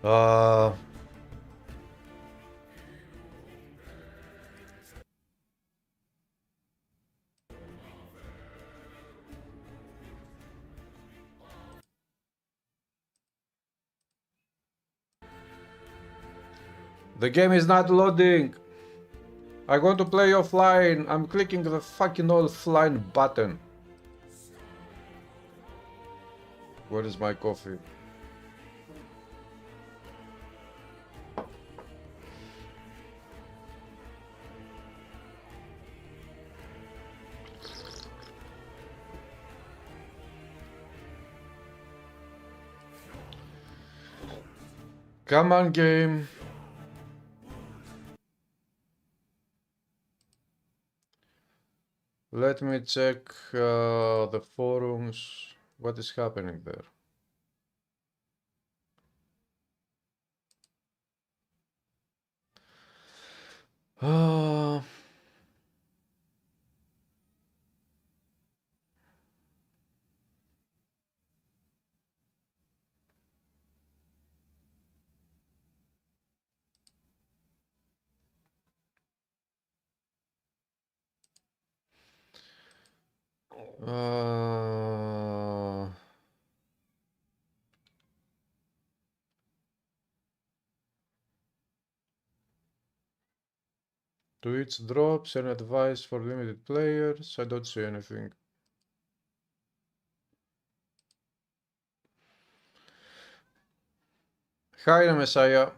Uh, the game is not loading. I want to play offline. I'm clicking the fucking offline button. Where is my coffee? Come on, game. Let me check the forums. What is happening there? Uh, uh, Twitch drops and advice for limited players. I don't see anything. Hi, Messiah.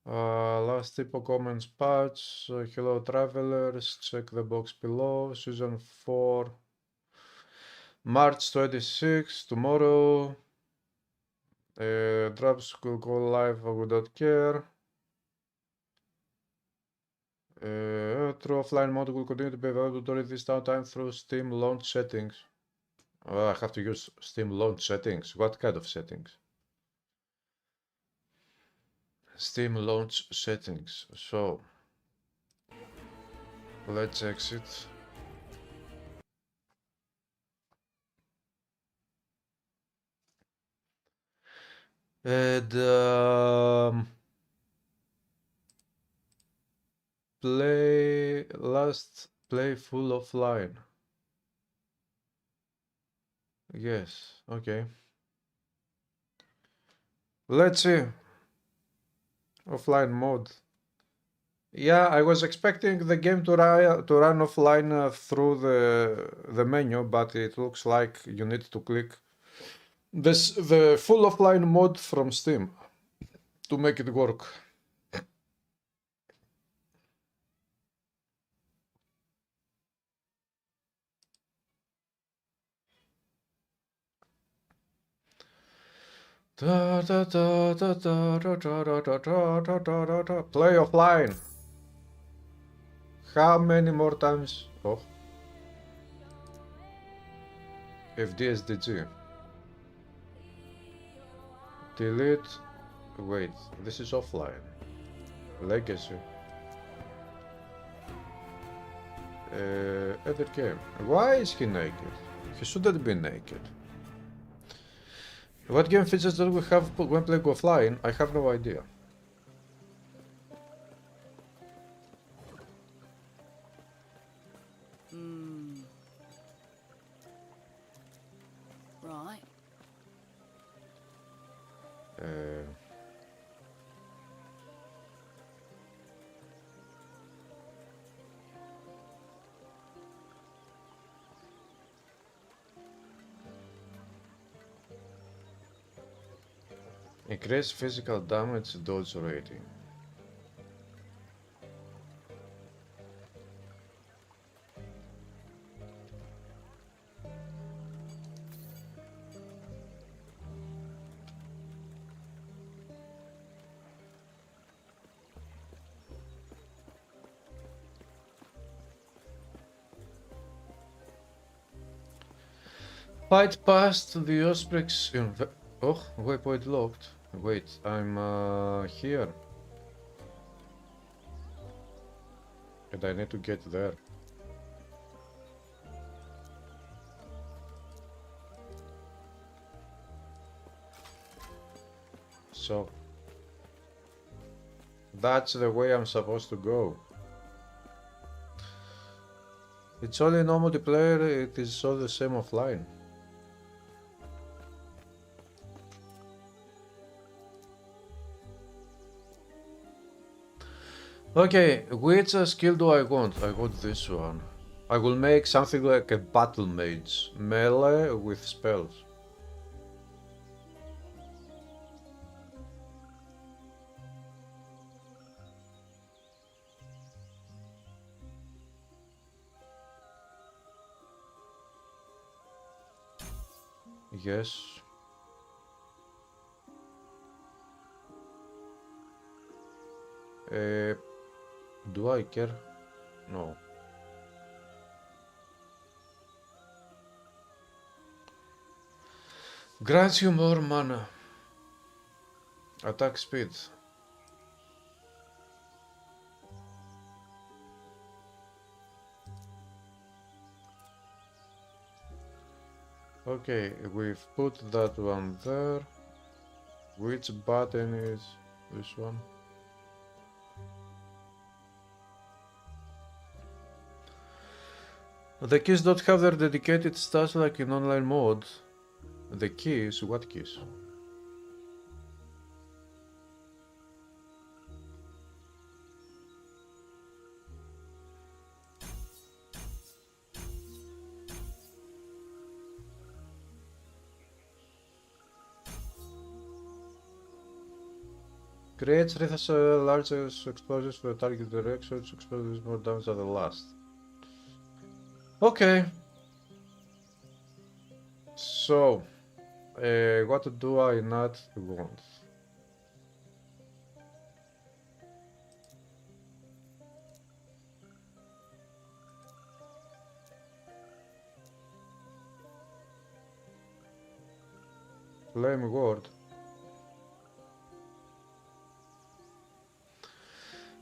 Last Epoch comments patch. Hello, travelers. Check the box below. Season 4. March 26, tomorrow. Drops will go live, we don't care. True offline mode will continue to be available during this downtime through Steam launch settings. I have to use Steam launch settings. What kind of settings? Steam launch settings. So, let's exit. And play full offline. Yes, okay. Let's see. Offline mode. Yeah, I was expecting the game to run offline through the menu, but it looks like you need to click the full offline mode from Steam to make it work. Play offline. How many more times? Oh. FDSDG. Delete. Wait, this is offline. Legacy. Other game. Why is he naked? He shouldn't be naked. What game features do we have when playing offline? I have no idea. Right. Increase physical damage dodge rating. Fight past the Osprey's oh, waypoint locked. Wait, I'm here. And I need to get there. So that's the way I'm supposed to go. It's only no multiplayer, it is all the same offline. Okay, which skill do I want? I want this one. I will make something like a battle mage, melee with spells. Yes. Do I care? No. Grants you more mana. Attack speed. Okay, we've put that one there. Which button is this one? The keys don't have their dedicated stats like in online mode. The keys? What keys? Creates 3 largest explosions for the target direction, which exposes more damage than the last. Okay. So, what do I not want? Flame ward.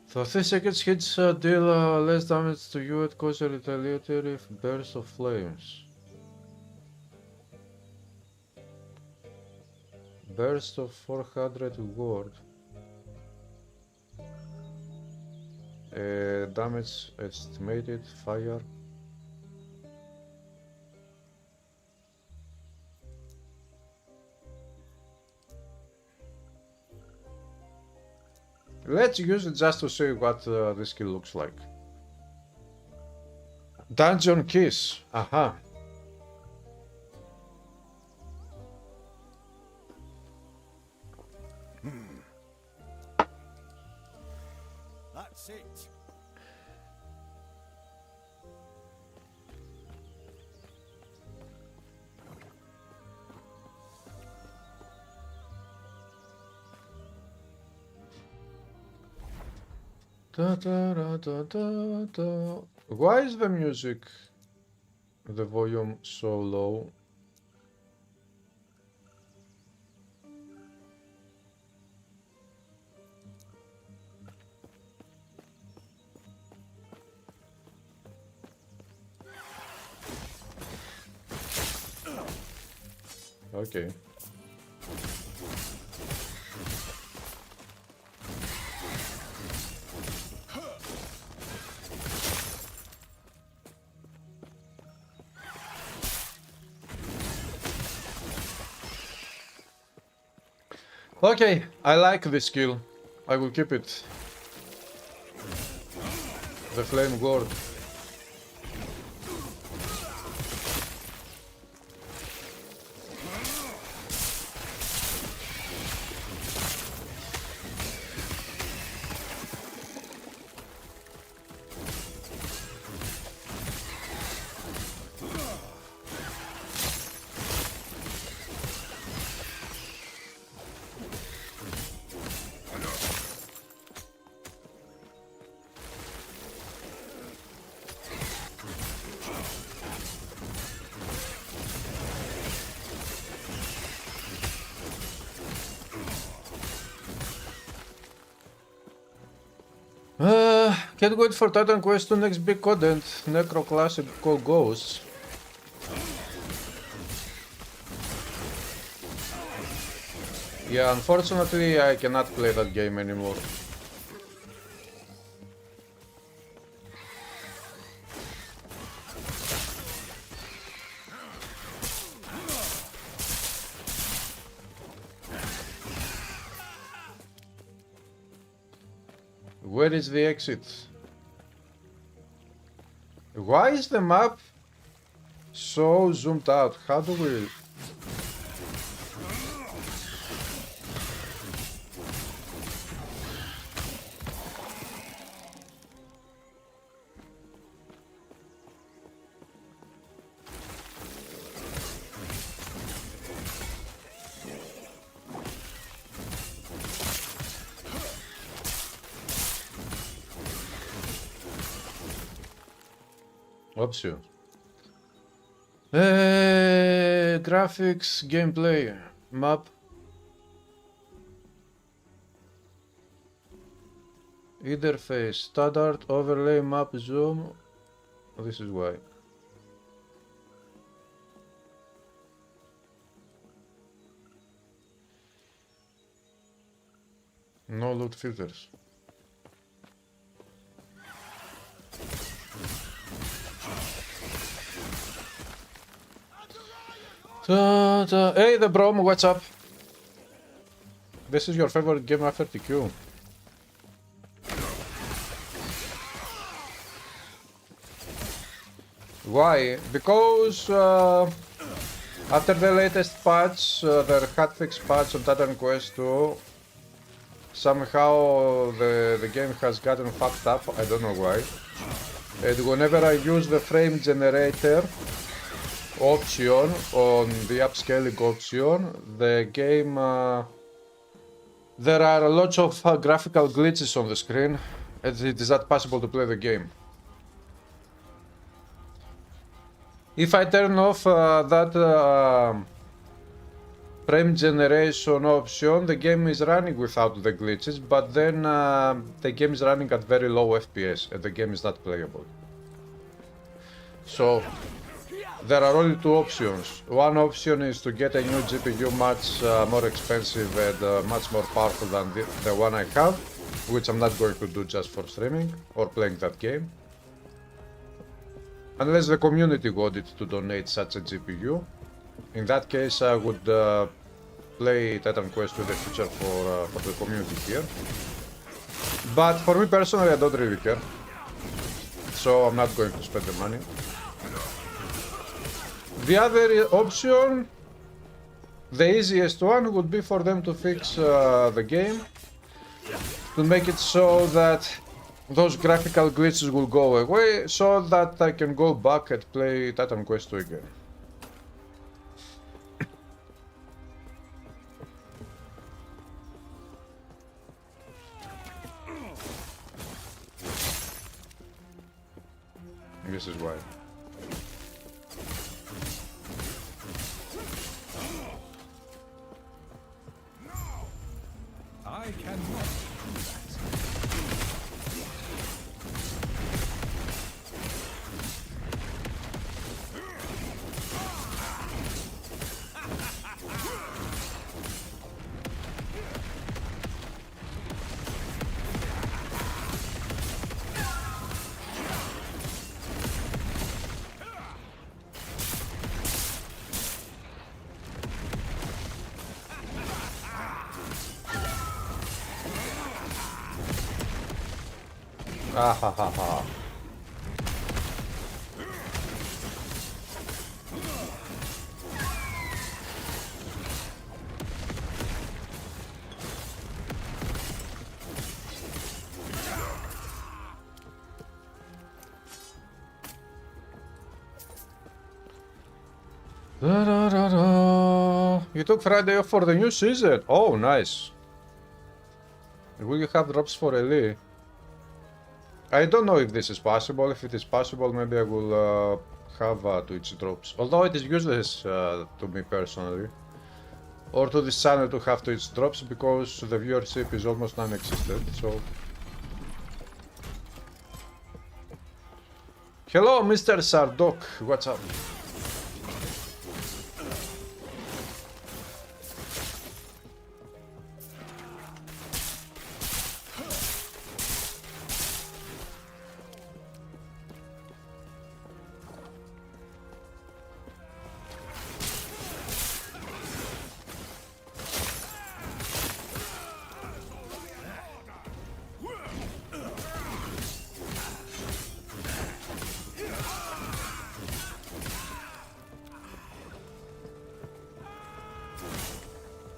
For 3 seconds, hits deal less damage to you and cause a retaliatory burst of flames. Burst of 400 ward. Damage estimated, fire. Let's use it just to see what this skill looks like. Dungeon keys. Aha. That's it. Da, da, da, da, da, da. Why is the music, the volume so low? Okay. Okay, I like this skill. I will keep it. The flame ward. Can't wait for Titan Quest 2 next big content. Necro Classic Ghosts. Yeah, unfortunately I cannot play that game anymore. Where is the exit? Why is the map so zoomed out? How do we... Options. Graphics, gameplay, map. Interface, standard, overlay, map, zoom. This is why. No loot filters. Hey, the Brom, what's up? This is your favorite game after TQ. Why? Because after the latest patch, the hotfix patch on Titan Quest 2, somehow the game has gotten fucked up, I don't know why. And whenever I use the frame generator option on the upscaling option, the game there are lots of graphical glitches on the screen and it is not possible to play the game. If I turn off that frame generation option, the game is running without the glitches, but then the game is running at very low FPS and the game is not playable. So there are only two options. One option is to get a new GPU much more expensive and much more powerful than the one I have, which I'm not going to do just for streaming or playing that game. Unless the community wanted to donate such a GPU. In that case I would play Titan Quest in the future for the community here. But for me personally I don't really care. So I'm not going to spend the money. The other option, the easiest one, would be for them to fix the game, to make it so that those graphical glitches will go away, so that I can go back and play Titan Quest 2 again. This is why. I cannot do that. Ah ha ha ha. Da, da, da, da. You took Friday off for the new season? Oh, nice. Will you have drops for Ellie? I don't know if this is possible. If it is possible, maybe I will have Twitch drops. Although it is useless to me personally, or to this channel to have Twitch drops, because the viewership is almost non-existent, so... Hello, Mr. Sardok, what's up?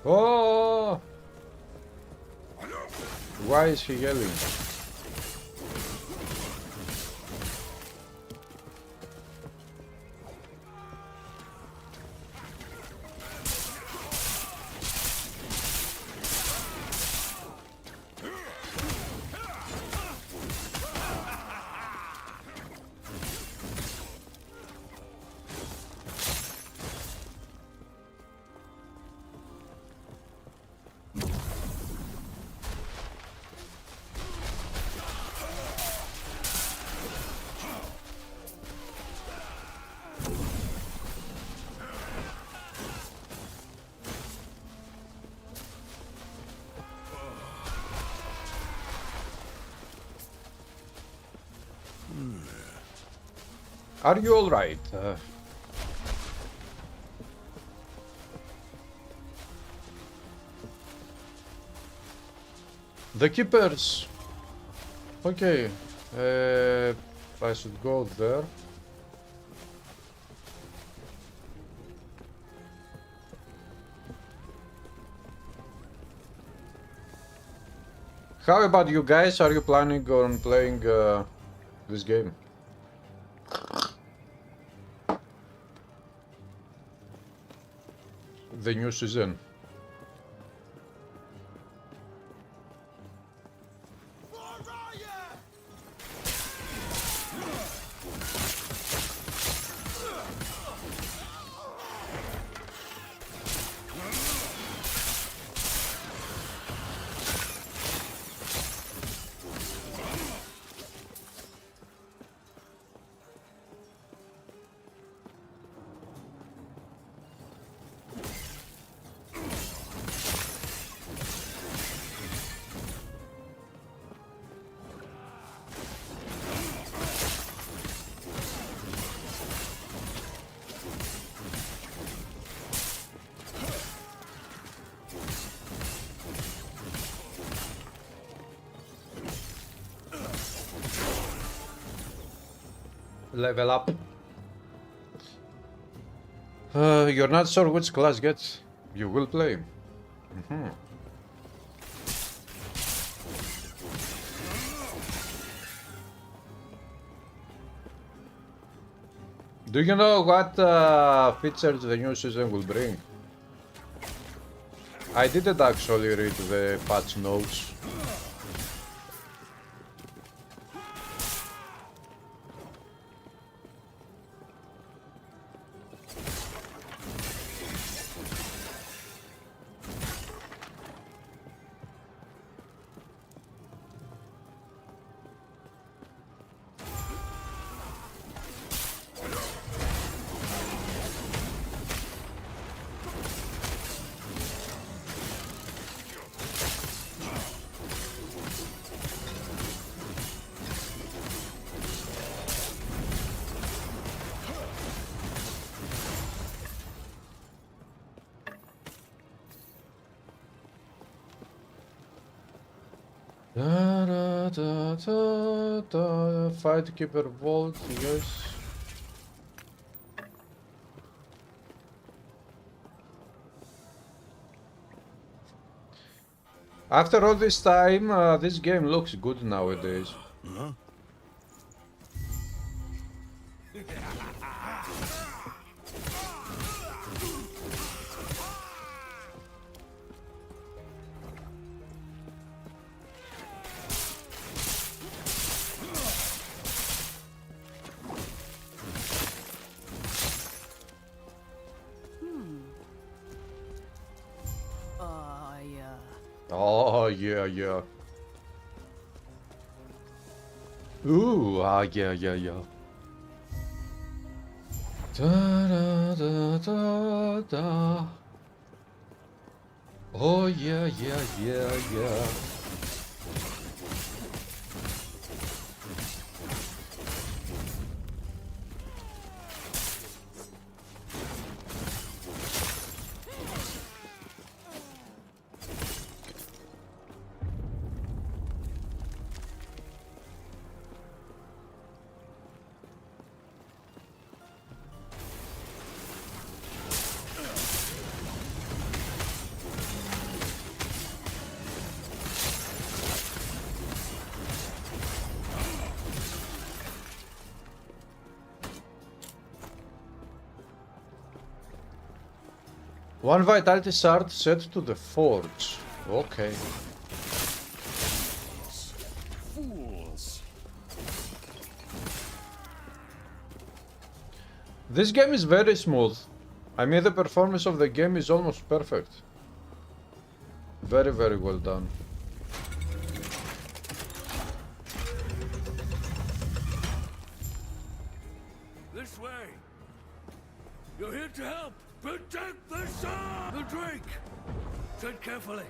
Oh! Why is he yelling? Are you alright? The keepers. Okay. I should go there. How about you guys? Are you planning on playing this game? The new season. Level up. You're not sure which class gets. You will play. Do you know what features the new season will bring? I didn't actually read the patch notes. Da, da, da, da, da. Fight keeper vault, yes. After all this time, this game looks good nowadays. Yeah. Oh, yeah, yeah. Ooh, yeah, yeah, yeah. Da, da, da, da, da. Oh, yeah, yeah, yeah, yeah. One vitality shard set to the forge. Okay. Fools. This game is very smooth. I mean, the performance of the game is almost perfect. Very, very well done. This way. You're here to help. Protect the sun. The Drake. Tread carefully.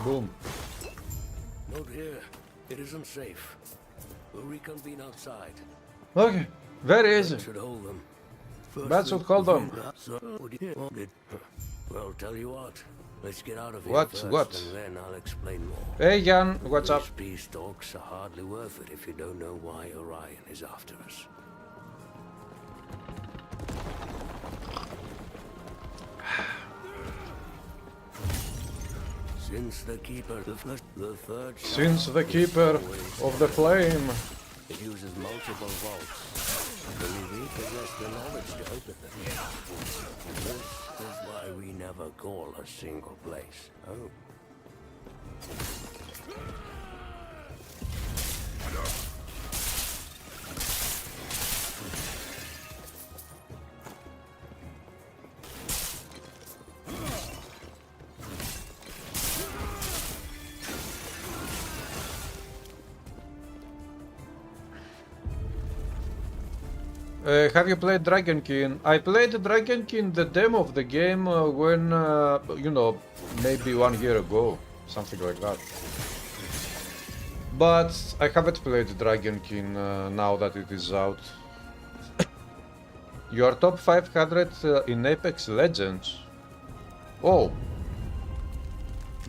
Boom. Note here. It isn't safe. We'll reconvene outside. Okay. Very easy. That should hold them. That should hold them. Well, tell you what. Let's get out of here What? first, What? and then I'll explain more. Hey Jan, what's up? These peace talks are hardly worth it if you don't know why Orion is after us. Since the Keeper, the third shard Since the keeper of the flame. it uses multiple vaults. When we repossess the knowledge to open them. This is why we never call a single place home. Have you played Dragon King? I played Dragon King, the demo of the game, when, you know, maybe 1 year ago, something like that. But I haven't played Dragon King now that it is out. Your top 500 in Apex Legends. Oh,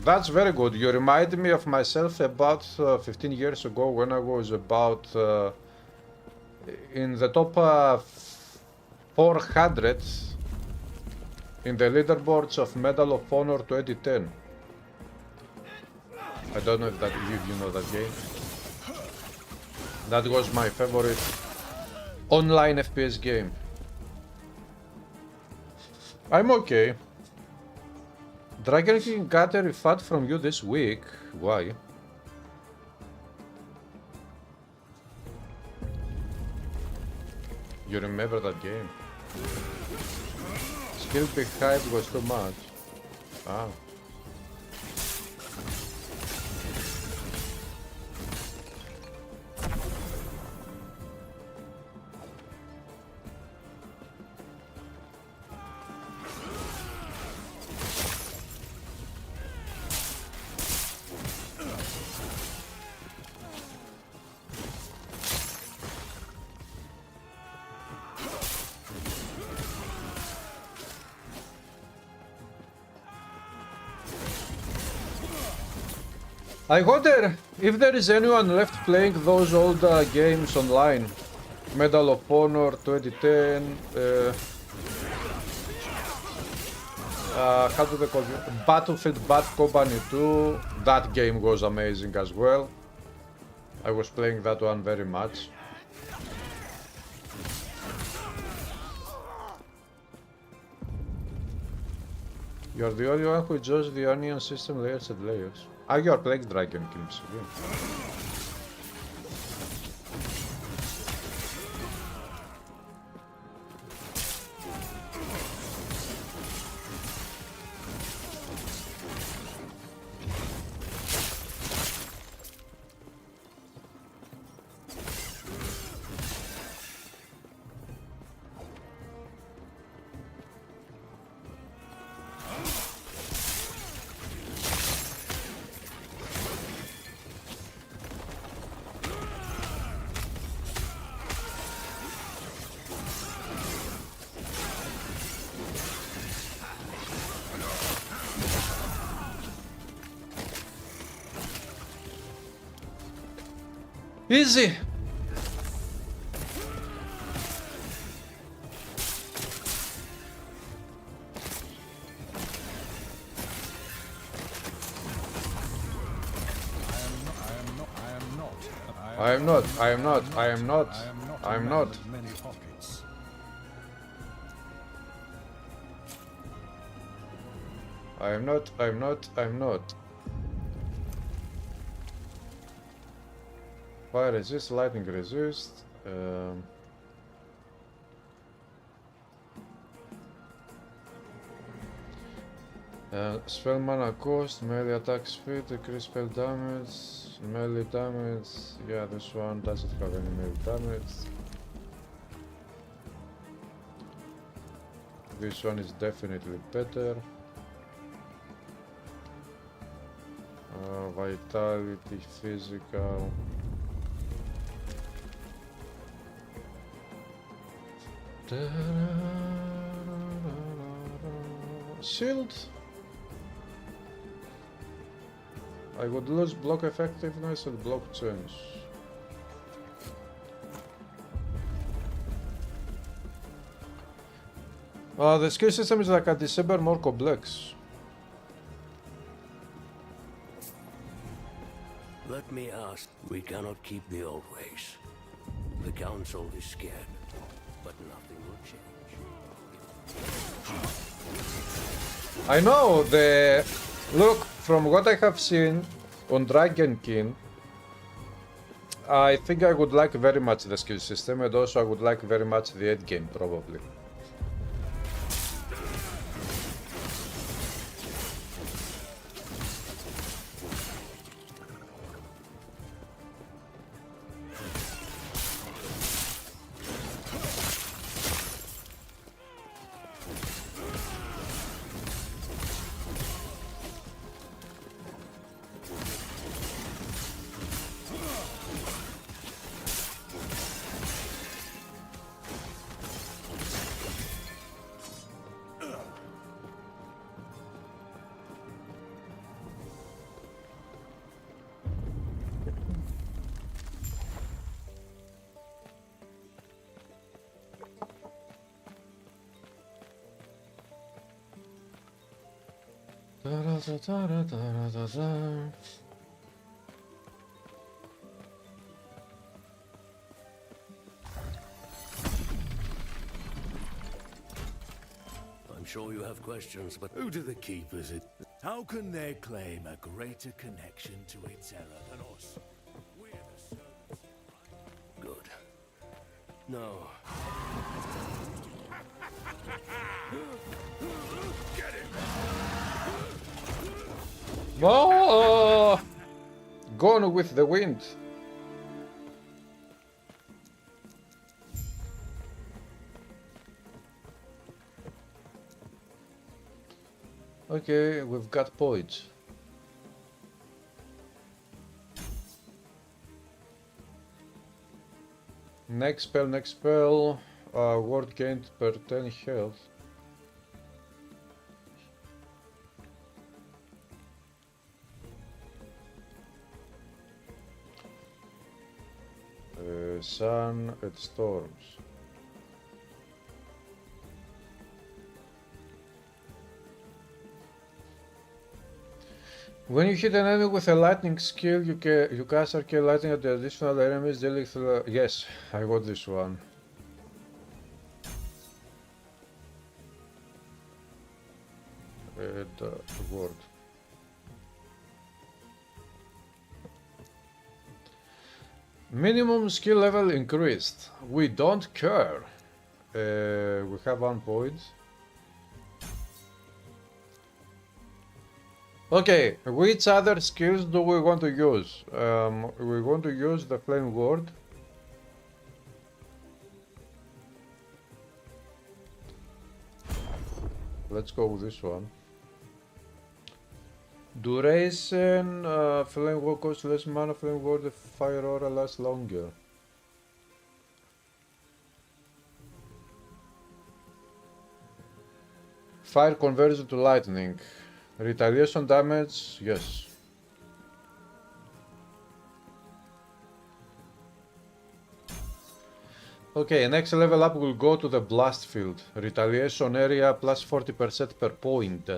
that's very good. You remind me of myself about 15 years ago when I was about in the top 400 in the leaderboards of Medal of Honor 2010. I don't know if that you know that game. That was my favorite online FPS game. I'm okay. Dragon King got a refund from you this week. Why? You remember that game? Skill behind was too much. Ah. I wonder if there is anyone left playing those old games online. Medal of Honor 2010, how do they call it? Battlefield Bad Company 2, that game was amazing as well. I was playing that one very much. You're the only one who enjoys the onion system layers and layers. Ah, you're playing Dragon Kings again. Easy! I am not. Many pockets. I'm not. Fire resist, lightning resist. Spell mana cost, melee attack speed, decrease spell damage, melee damage. Yeah, this one doesn't have any melee damage. This one is definitely better. Vitality, physical. Shield. I would lose block effectiveness and block change. The skill system is like a December more complex. Let me ask, we cannot keep the old ways. The council is scared, but nothing will change. I know look, from what I have seen on Dragon King, I think I would like very much the skill system, and also I would like very much the end game probably. I'm sure you have questions, but Who do the keepers? How can they claim a greater connection to its error than us? We're the servants. good. No. Oh! Gone with the wind. Okay, we've got points. Next spell. Ward gained per 10 health. Sun and storms. When you hit an enemy with a lightning skill, you cast arcane lightning at the additional enemies dealing through. Yes, I got this one. The word. Minimum skill level increased. We don't care. We have 1 point. Okay, which other skills do we want to use? We want to use the flame ward. Let's go with this one. Duration, flame ward costs less mana, flame ward, the fire aura lasts longer. Fire conversion to lightning. Retaliation damage, yes. Okay, next level up will go to the blast field. Retaliation area plus 40% per point.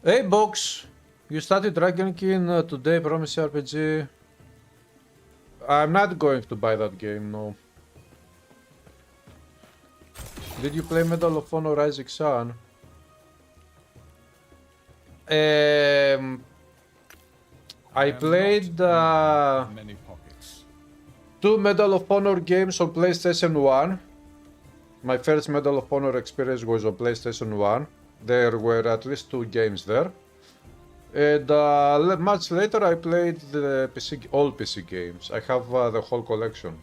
Hey Box, you started Dragon King today, Promise RPG. I'm not going to buy that game, no. Did you play Medal of Honor Rising Sun? I played Many pockets. 2 Medal of Honor games on PlayStation 1. My first Medal of Honor experience was on PlayStation 1. There were at least 2 games there. And much later I played the all PC games. I have the whole collection.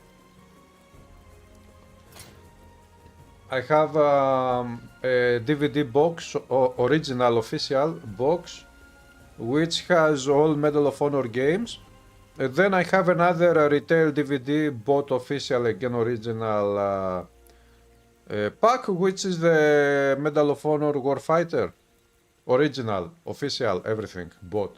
I have a DVD box, original official box, which has all Medal of Honor games. And then I have another retail DVD bought official, again original pack, which is the Medal of Honor Warfighter. Original, official, everything, bought.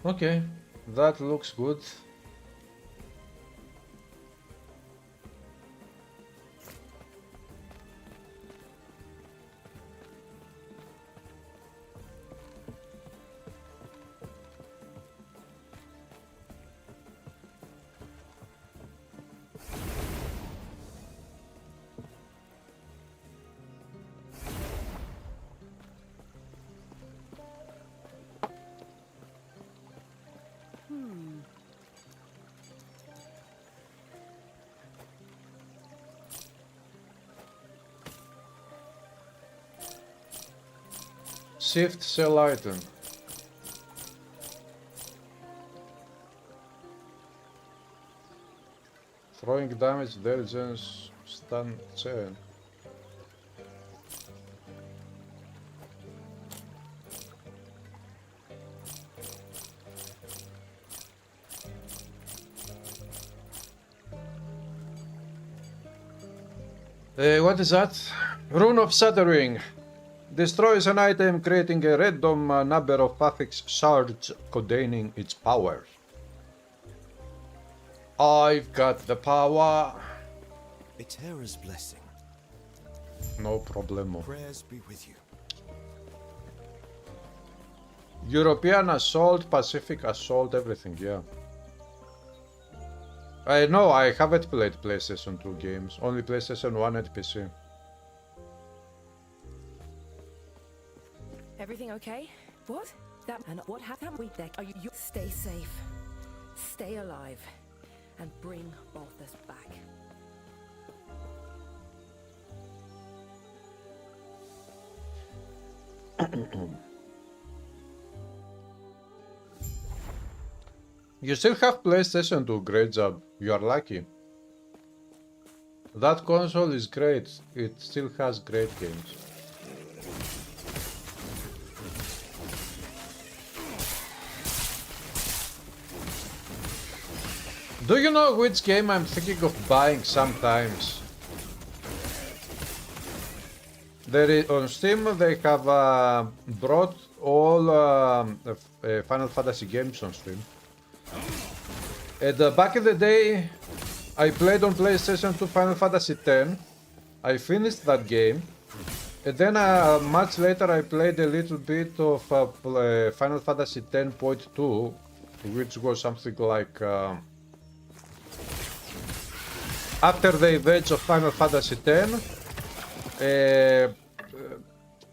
Okay, that looks good. Shift sell item. Throwing damage, diligence, stun chain. What is that? Rune of Shattering. Destroys an item, creating a random number of affix shards containing its power. I've got the power. A terror's blessing. No problemo. Prayers be with you. European Assault, Pacific Assault, everything, yeah. I know, I haven't played PlayStation 2 games, only PlayStation 1 and PC. Everything okay? What? That and what happened? Wait there. Are you stay safe, stay alive, and bring Balthus back. You still have PlayStation 2, great job. You are lucky. That console is great. It still has great games. Do you know which game I'm thinking of buying sometimes? There is, on Steam they have brought all Final Fantasy games on Steam. And back in the day, I played on PlayStation 2 Final Fantasy X. I finished that game. And then much later I played a little bit of Final Fantasy X.2, which was something like after the events of Final Fantasy X,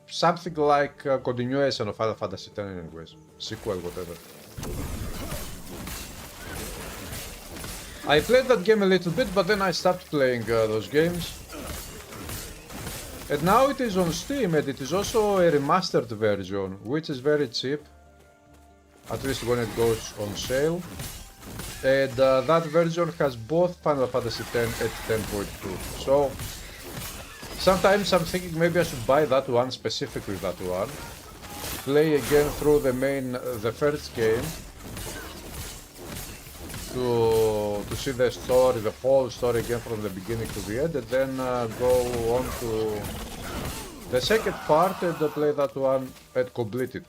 something like a continuation of Final Fantasy X anyways, sequel, whatever. I played that game a little bit, but then I stopped playing those games. And now it is on Steam, and it is also a remastered version, which is very cheap, at least when it goes on sale. And that version has both Final Fantasy X and 10.2. So sometimes I'm thinking maybe I should buy that one, specifically that one, play again through the first game, to see the story, the whole story again from the beginning to the end, and then go on to the second part and play that one and complete it.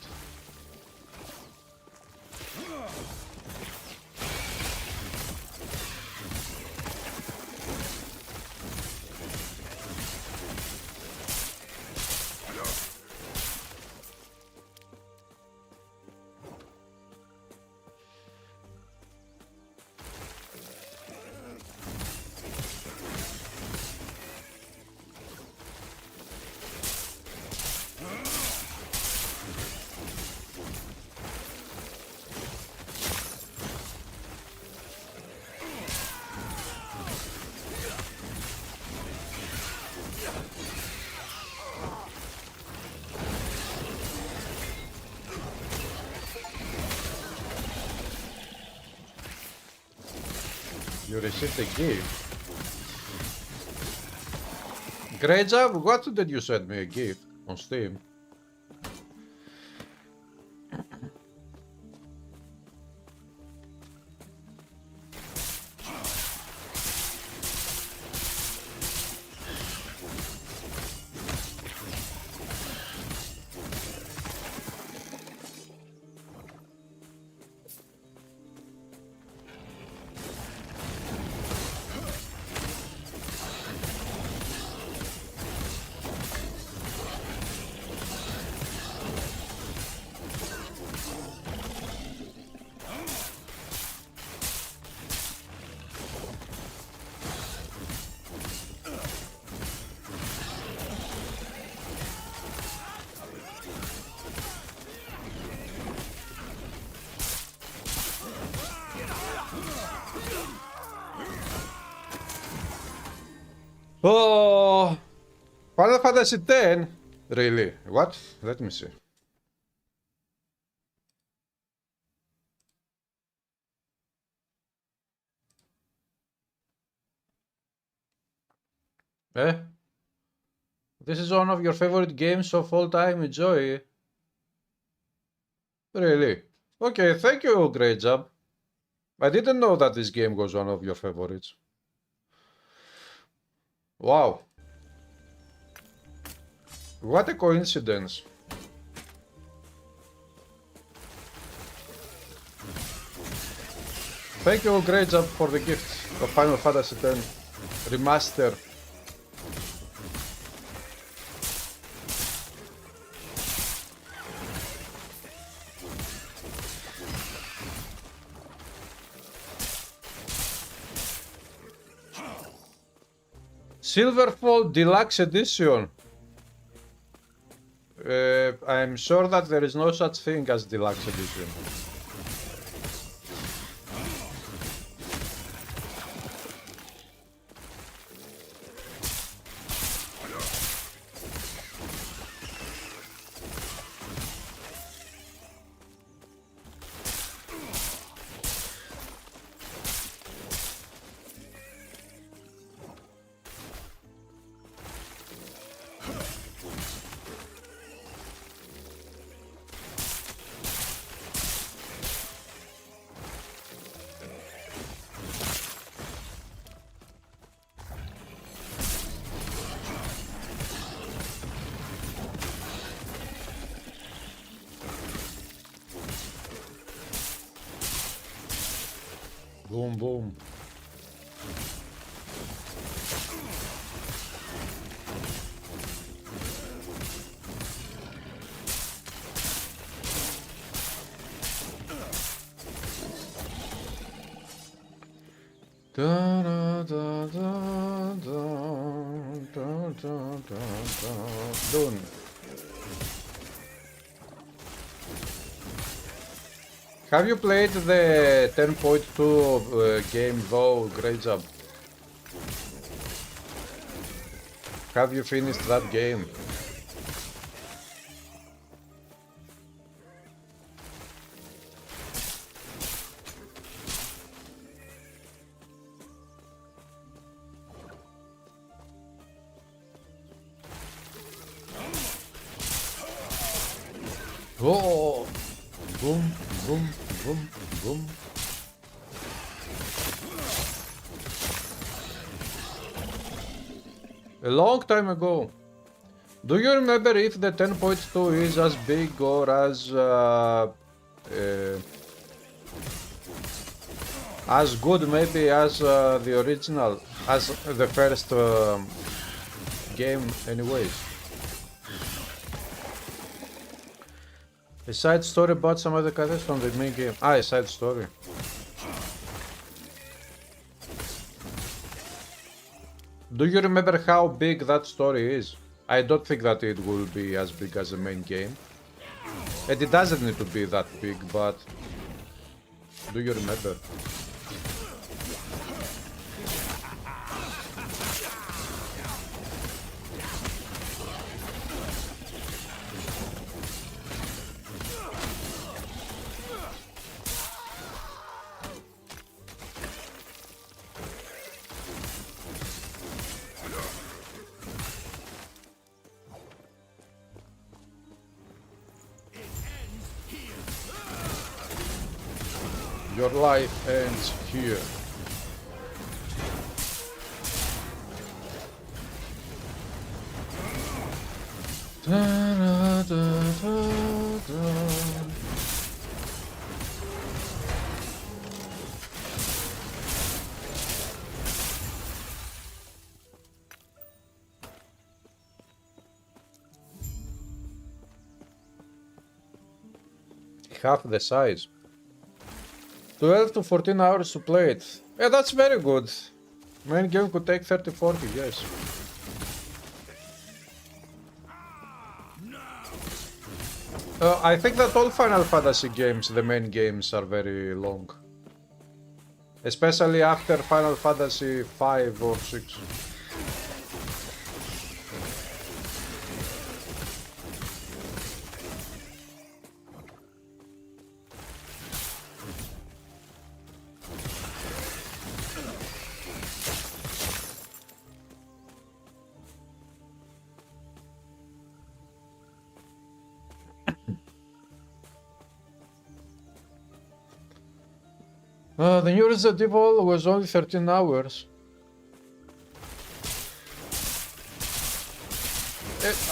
You received a gift. Great job! What did you send me a gift on Steam? Oh, Final Fantasy X? Really? What? Let me see. Eh? This is one of your favorite games of all time, enjoy. Really? Okay, thank you, great job. I didn't know that this game was one of your favorites. Wow. What a coincidence. Thank you, great job, for the gift of Final Fantasy X Remaster. Silverfall Deluxe Edition. I'm sure that there is no such thing as Deluxe Edition. Boom, boom. Da, da, da, da, da, da, da, da. Done. Have you played the 10.2 game though? Great job. Have you finished that game? Oh! Boom, boom, boom, boom. A long time ago. Do you remember if the 10.2 is as big or as good maybe as the original, as the first game anyways? A side story about some other characters from the main game. Ah, a side story. Do you remember how big that story is? I don't think that it will be as big as the main game. And it doesn't need to be that big, but... Do you remember? Your life ends here. Da, da, da, da. Half the size. 12 to 14 hours to play it. Yeah, that's very good. Main game could take 30-40, yes. I think that all Final Fantasy games, the main games, are very long. Especially after Final Fantasy 5 or 6. The new Resident Evil was only 13 hours.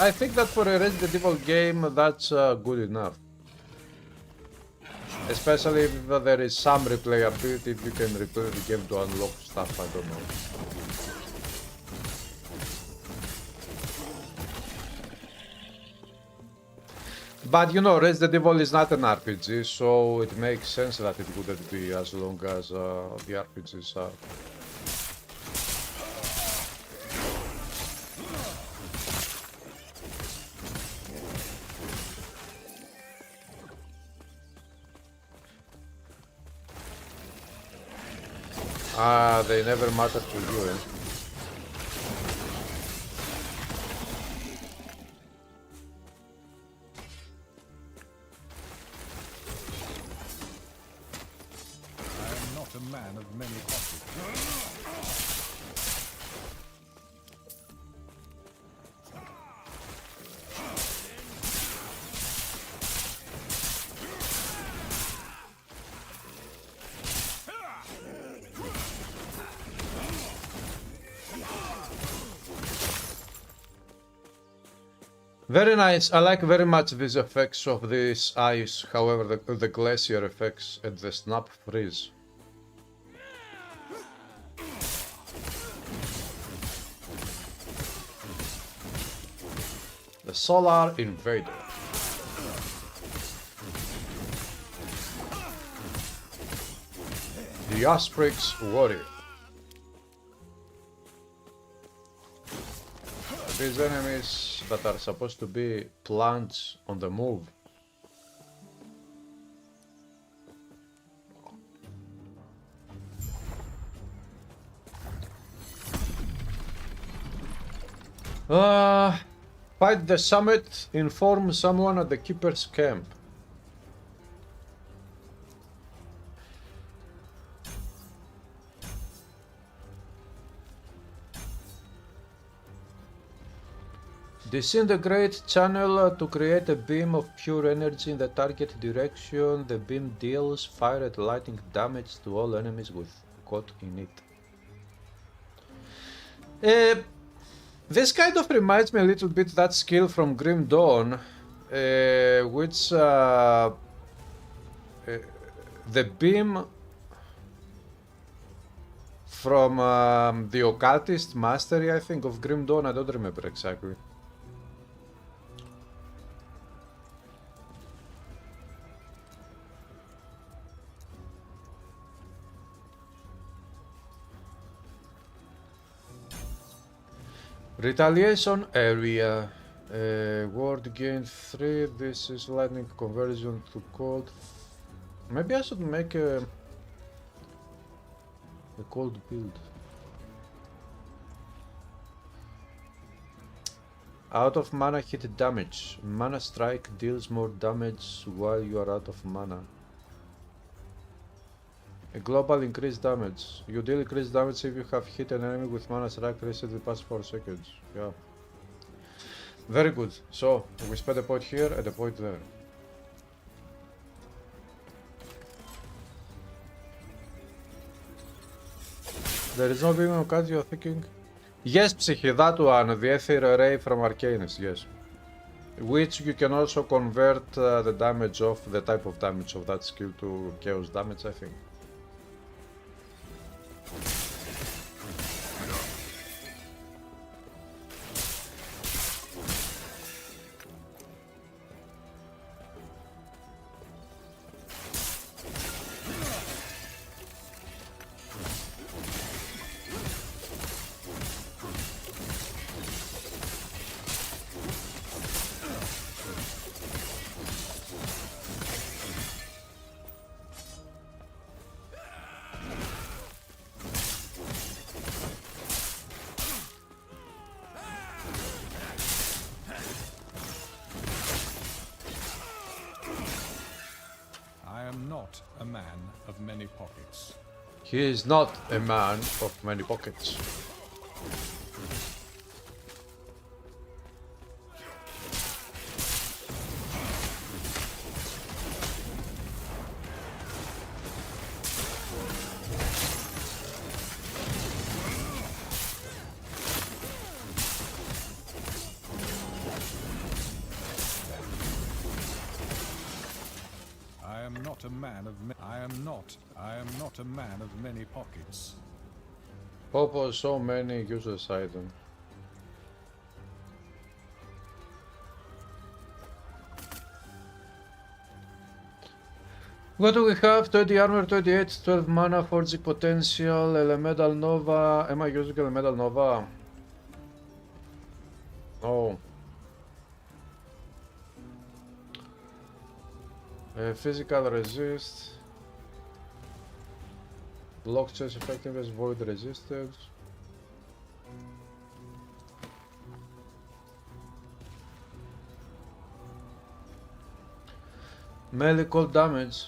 I think that for a Resident Evil game, that's good enough. Especially if there is some replayability, if you can replay the game to unlock stuff, I don't know. But you know, Resident Evil is not an RPG, so it makes sense that it wouldn't be as long as the RPGs are. Ah, they never matter to you, eh? A man of many offices. Very nice. I like very much these effects of this ice, however the glacier effects and the snap freeze. The Solar Invader. The Asprix Warrior. These enemies that are supposed to be plants on the move. Fight the summit, inform someone at the Keeper's camp. Disintegrate channel to create a beam of pure energy in the target direction. The beam deals fire and lightning damage to all enemies with caught in it. This kind of reminds me a little bit that skill from Grim Dawn, which the beam from the Occultist Mastery, I think, of Grim Dawn. I don't remember exactly. Retaliation area. Ward gain 3. This is lightning conversion to cold. Maybe I should make a cold build. Out of mana hit damage. Mana strike deals more damage while you are out of mana. A global increased damage. You deal increased damage if you have hit an enemy with mana strike recently past 4 seconds. Yeah. Very good. So, we spend a point here and a point there. There is no beam on cut, you're thinking? Yes, Psyche, that one, the Ether Ray from Arcanist, yes. Which you can also convert the damage of, the type of damage of that skill to chaos damage, I think. A man of many pockets. He is not a man of many pockets. I am not a man of many pockets. Popo, so many useless items. What do we have? 20 armor, 28, 12 mana, forging potential, elemental nova. Am I using elemental nova? Oh. Physical resist. Block chase effectiveness, void resistance. Melee cold damage.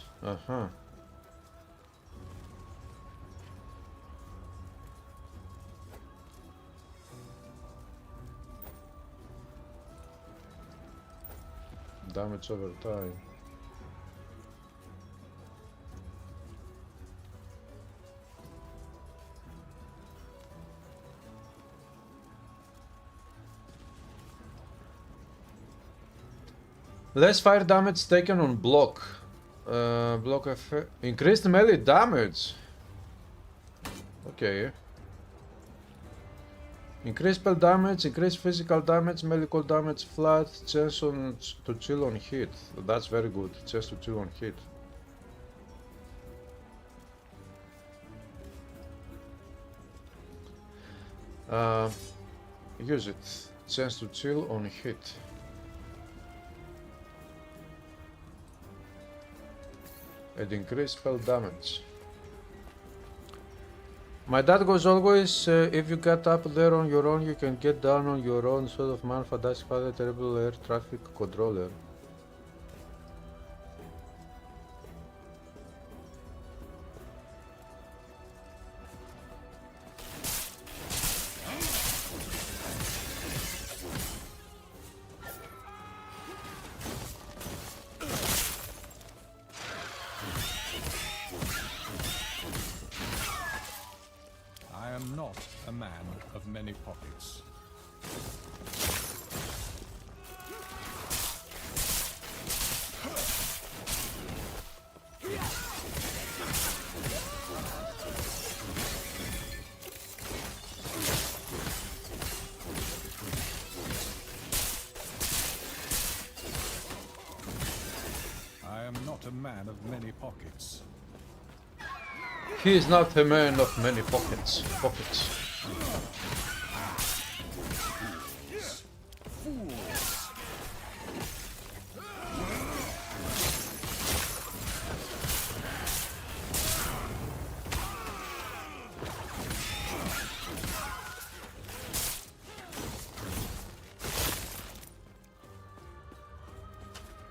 Damage over time. Less fire damage taken on block. Block effect. Increased melee damage. Okay. Increase spell damage, increase physical damage, melee cold damage flat, chance to chill on hit. That's very good, chance to chill on hit. Use it, chance to chill on hit. And increase spell damage. My dad goes always, if you get up there on your own, you can get down on your own, sort of man, fantastic father, terrible air traffic controller. I am not a man of many pockets. I am not a man of many pockets. He is not a man of many pockets.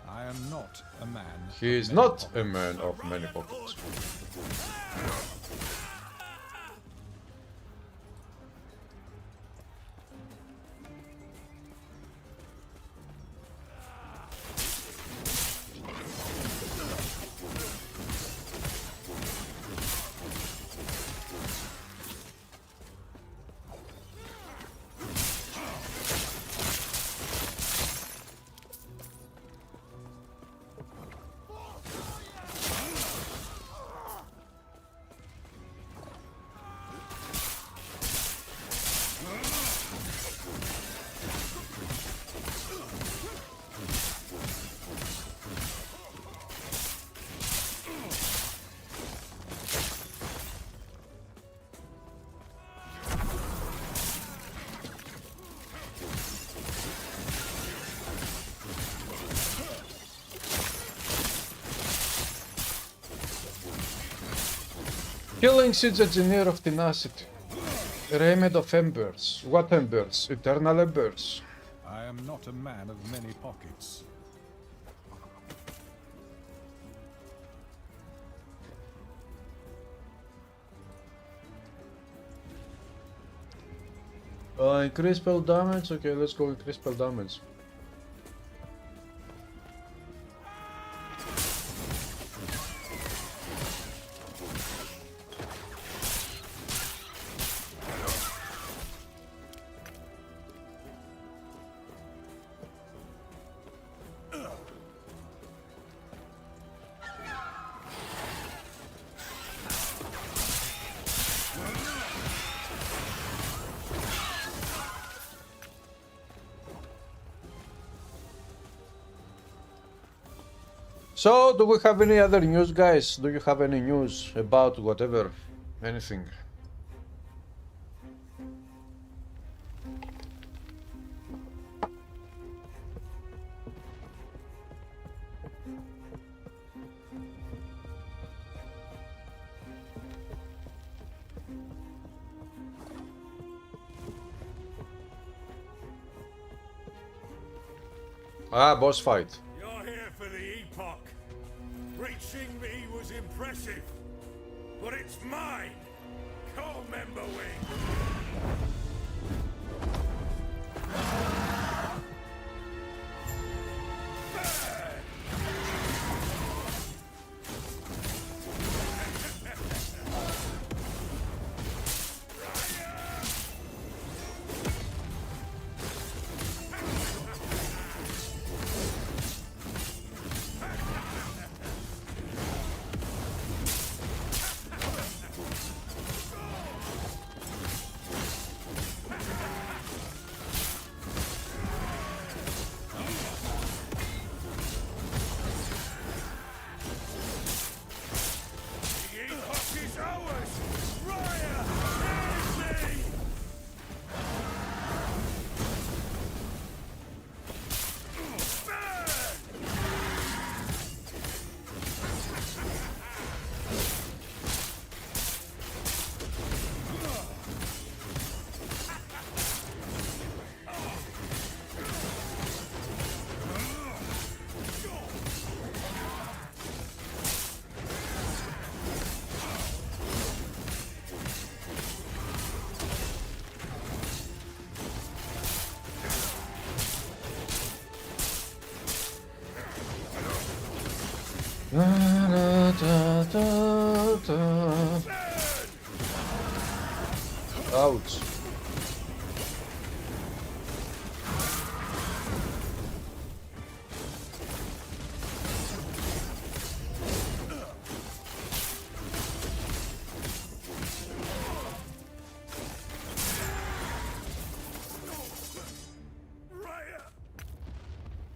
I am not a man. He is not a man of many pockets. Killing Siege Engineer of Tenacity. Refinement of Embers. What Embers? Eternal Embers. I am not a man of many pockets. Increase spell damage? Okay, let's go increase spell damage. So, do we have any other news, guys? Do you have any news about whatever? Anything? Ah, boss fight. You're here for the Epoch. Reaching me was impressive, but it's mine. Call member wing. Ouch.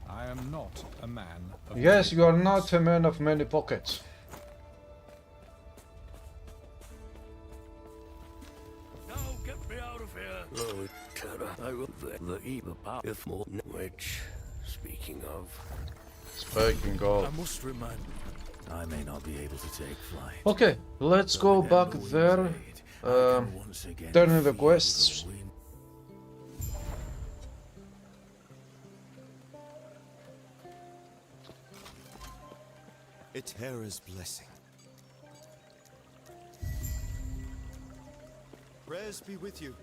I am not a man of Yes, many you are not a man of many pockets. Now get me out of here. Oh, terror. I will the evil power if more. Which, speaking of, Speaking of. must remind I may not be able to take flight. Okay, let's go back there. Turning the quests. A terror's blessing. Prayers be with you.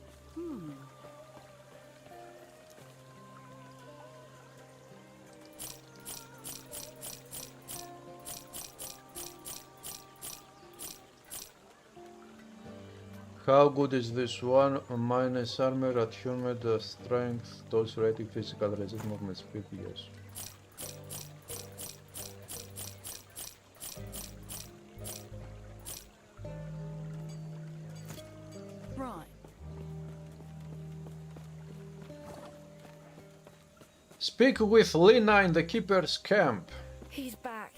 How good is this one? Minus armor, attunement, strength, dodge rating, physical resist, movement speed, yes. Right. Speak with Lina in the Keeper's camp. He's back.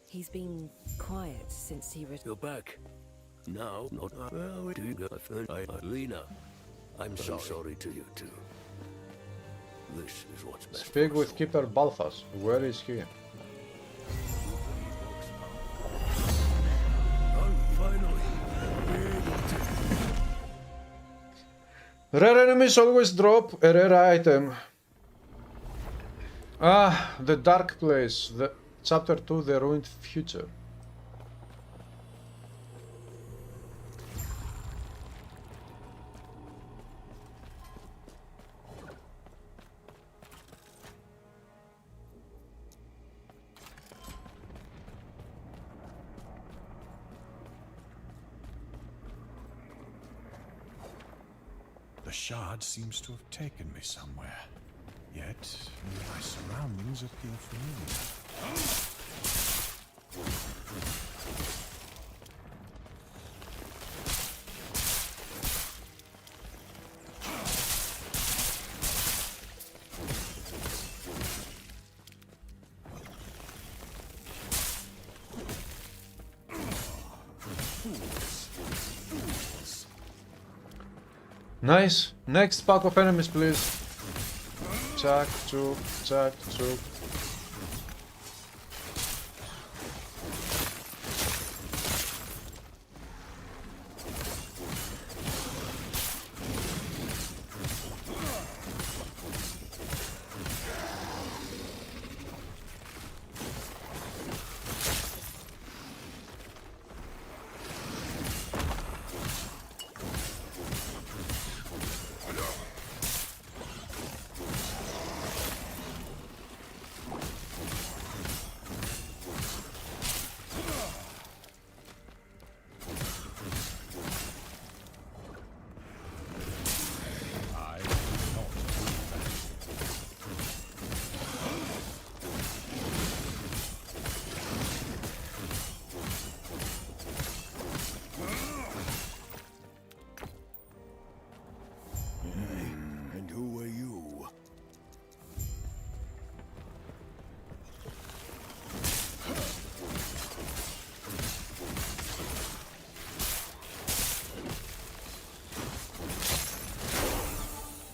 He's been quiet since he returned. you're back. Now, not well. Do you Lena? I'm sorry to you too. This is what's best. Speak for with us all. Keeper Balthas. Where is he? Oh, finally. Rare enemies always drop a rare item. Ah, the Dark Place. The Chapter 2, The Ruined Future. The shard seems to have taken me somewhere. Yet, my surroundings appear familiar. Nice. Next pack of enemies, please. Chuck, chuk, chuck, chuk. I will not do that. And who are you?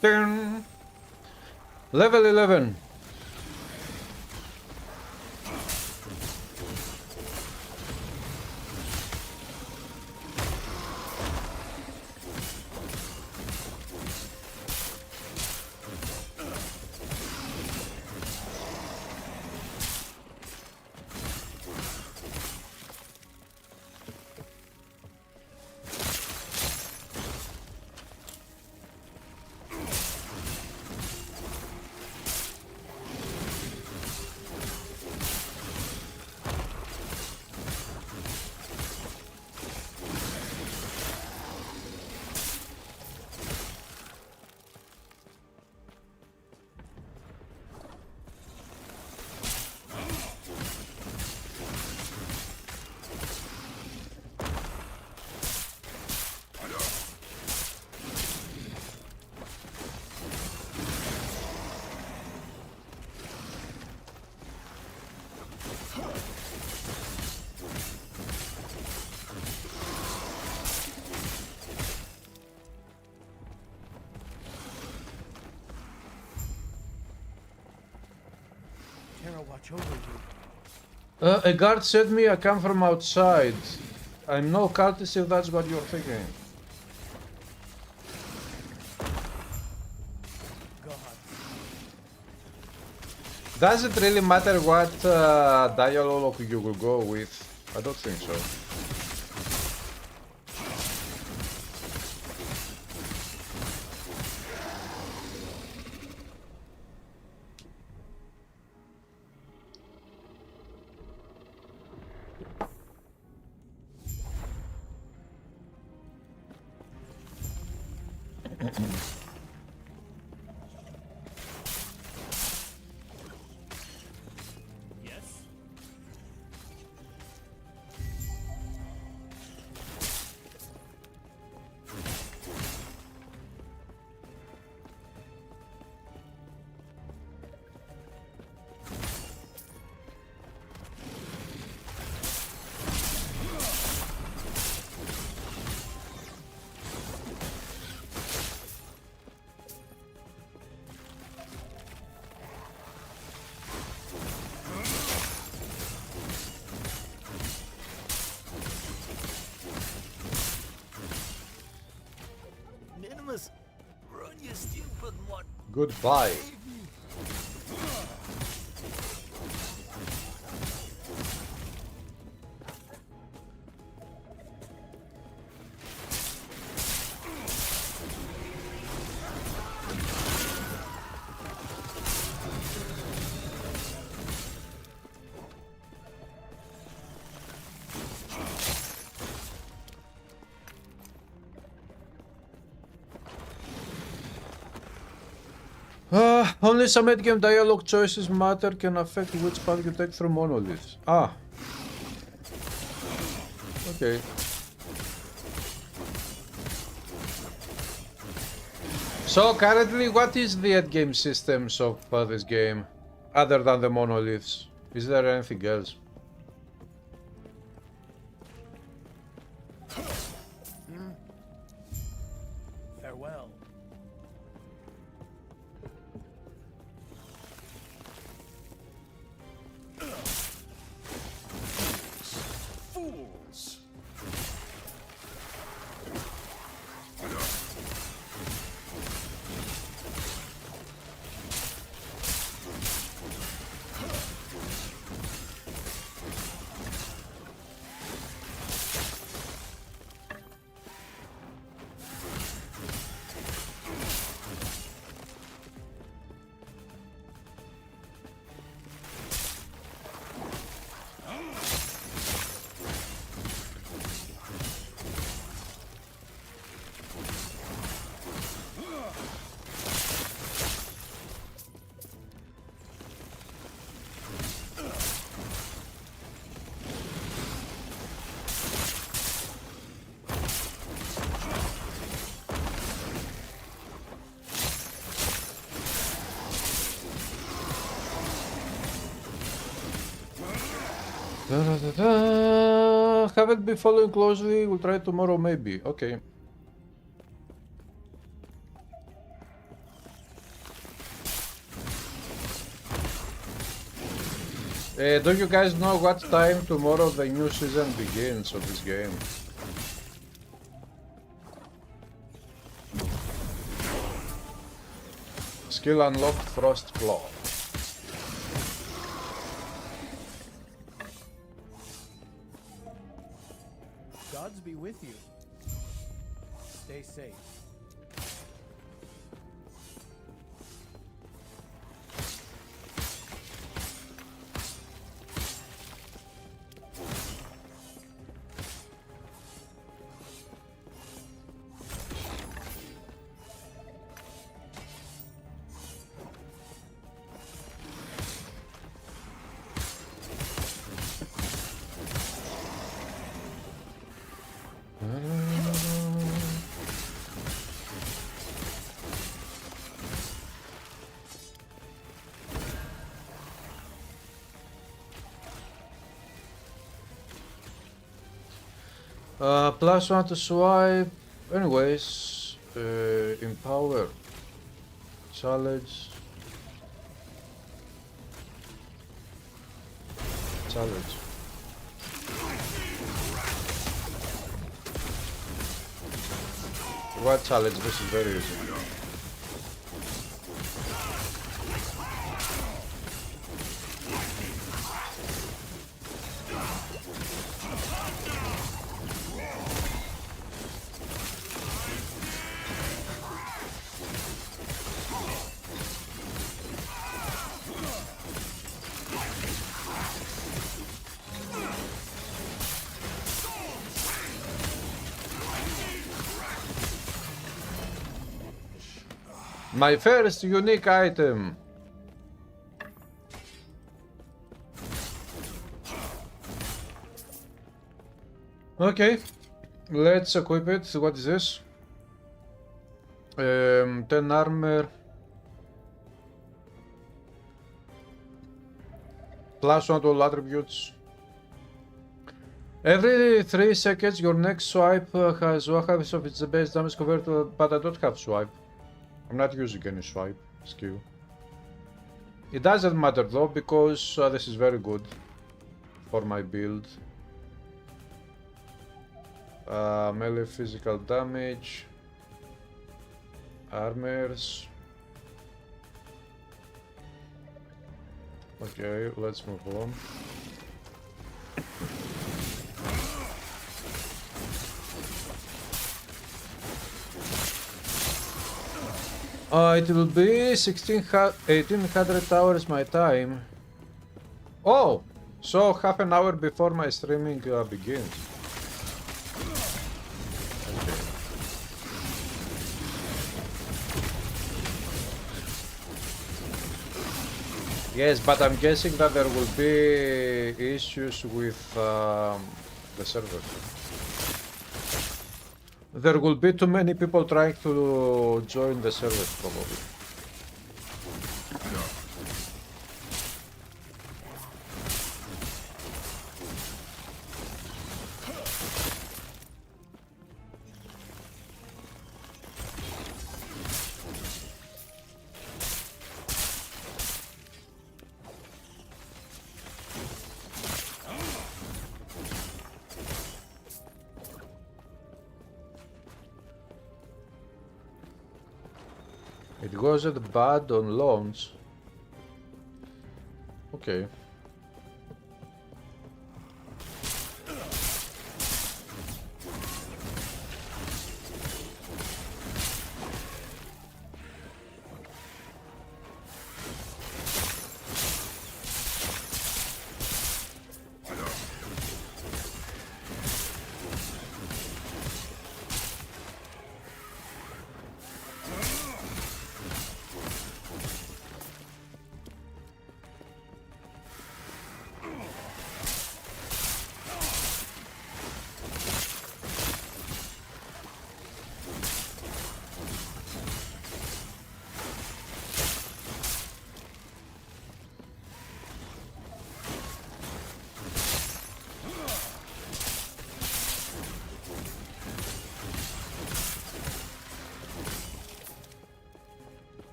Ding. Level 11. I'll watch over you. A guard said me I come from outside. I'm no cultist if that's what you're thinking. Does it really matter what dialogue you will go with? I don't think so. Run, you stupid one. Goodbye. Only some endgame dialogue choices matter can affect which path you take through monoliths. Ah. Okay. So currently, what is the endgame systems of this game, other than the monoliths? Is there anything else? Farewell. Fools! Haven't been following closely, we'll try tomorrow maybe. Okay. Do you guys know what time tomorrow the new season begins of this game? Skill unlocked, Frost Claw. Gods be with you. Stay safe. +1 to swipe. Anyways, empower. Challenge. challenge. What challenge? This is very easy. My first unique item. Okay, let's equip it. What is this? 10 armor. +1 to all attributes. Every 3 seconds your next swipe has 1/2 of its base damage converted to, but I don't have swipe. I'm not using any swipe skill. It doesn't matter though, because this is very good for my build. Melee physical damage, armors. Okay, let's move on. It will be 1800 hours my time. Oh, so half an hour before my streaming begins. Okay. Yes, but I'm guessing that there will be issues with the server. There will be too many people trying to join the server, probably. It wasn't bad on launch. Okay.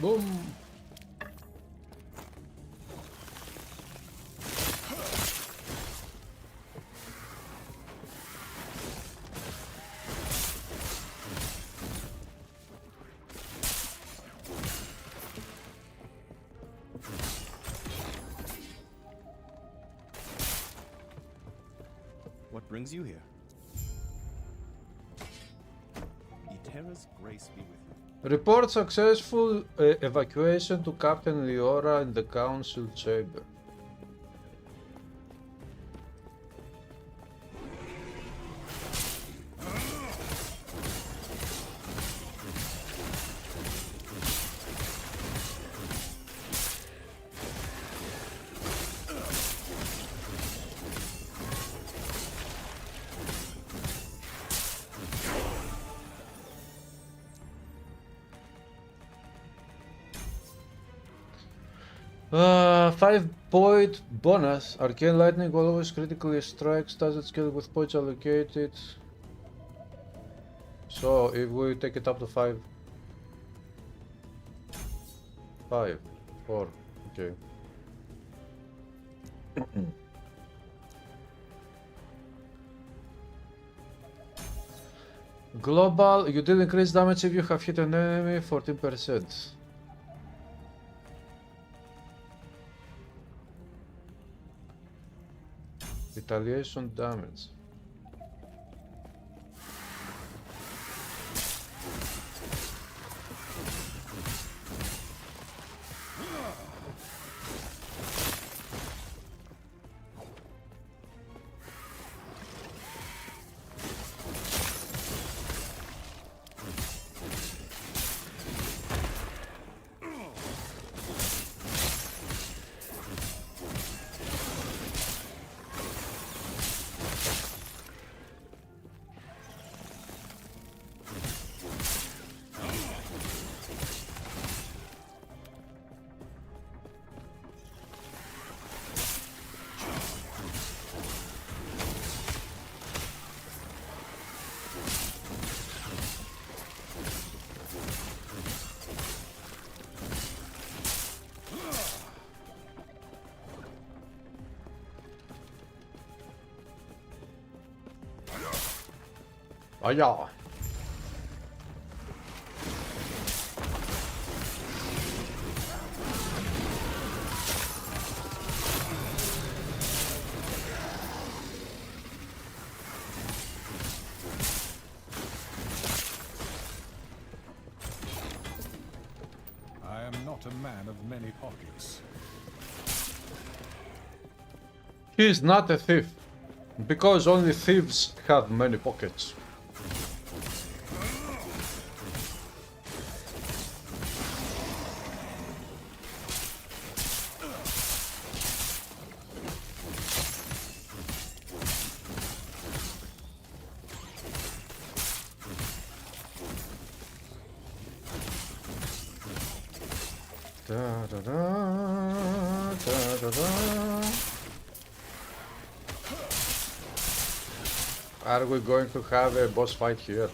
Boom. What brings you here? Eterra's grace be with you. Report successful evacuation to Captain Leora in the council chamber. 5-point bonus. Arcane lightning always critically strikes. Does it scale with points allocated? So if we take it up to 5, 4, okay. Global, you deal increased damage if you have hit an enemy 14%. Retaliation damage. Ah ja. I am not a man of many pockets. He is not a thief, because only thieves have many pockets. Da, da, da, da, da, da. Are we going to have a boss fight here?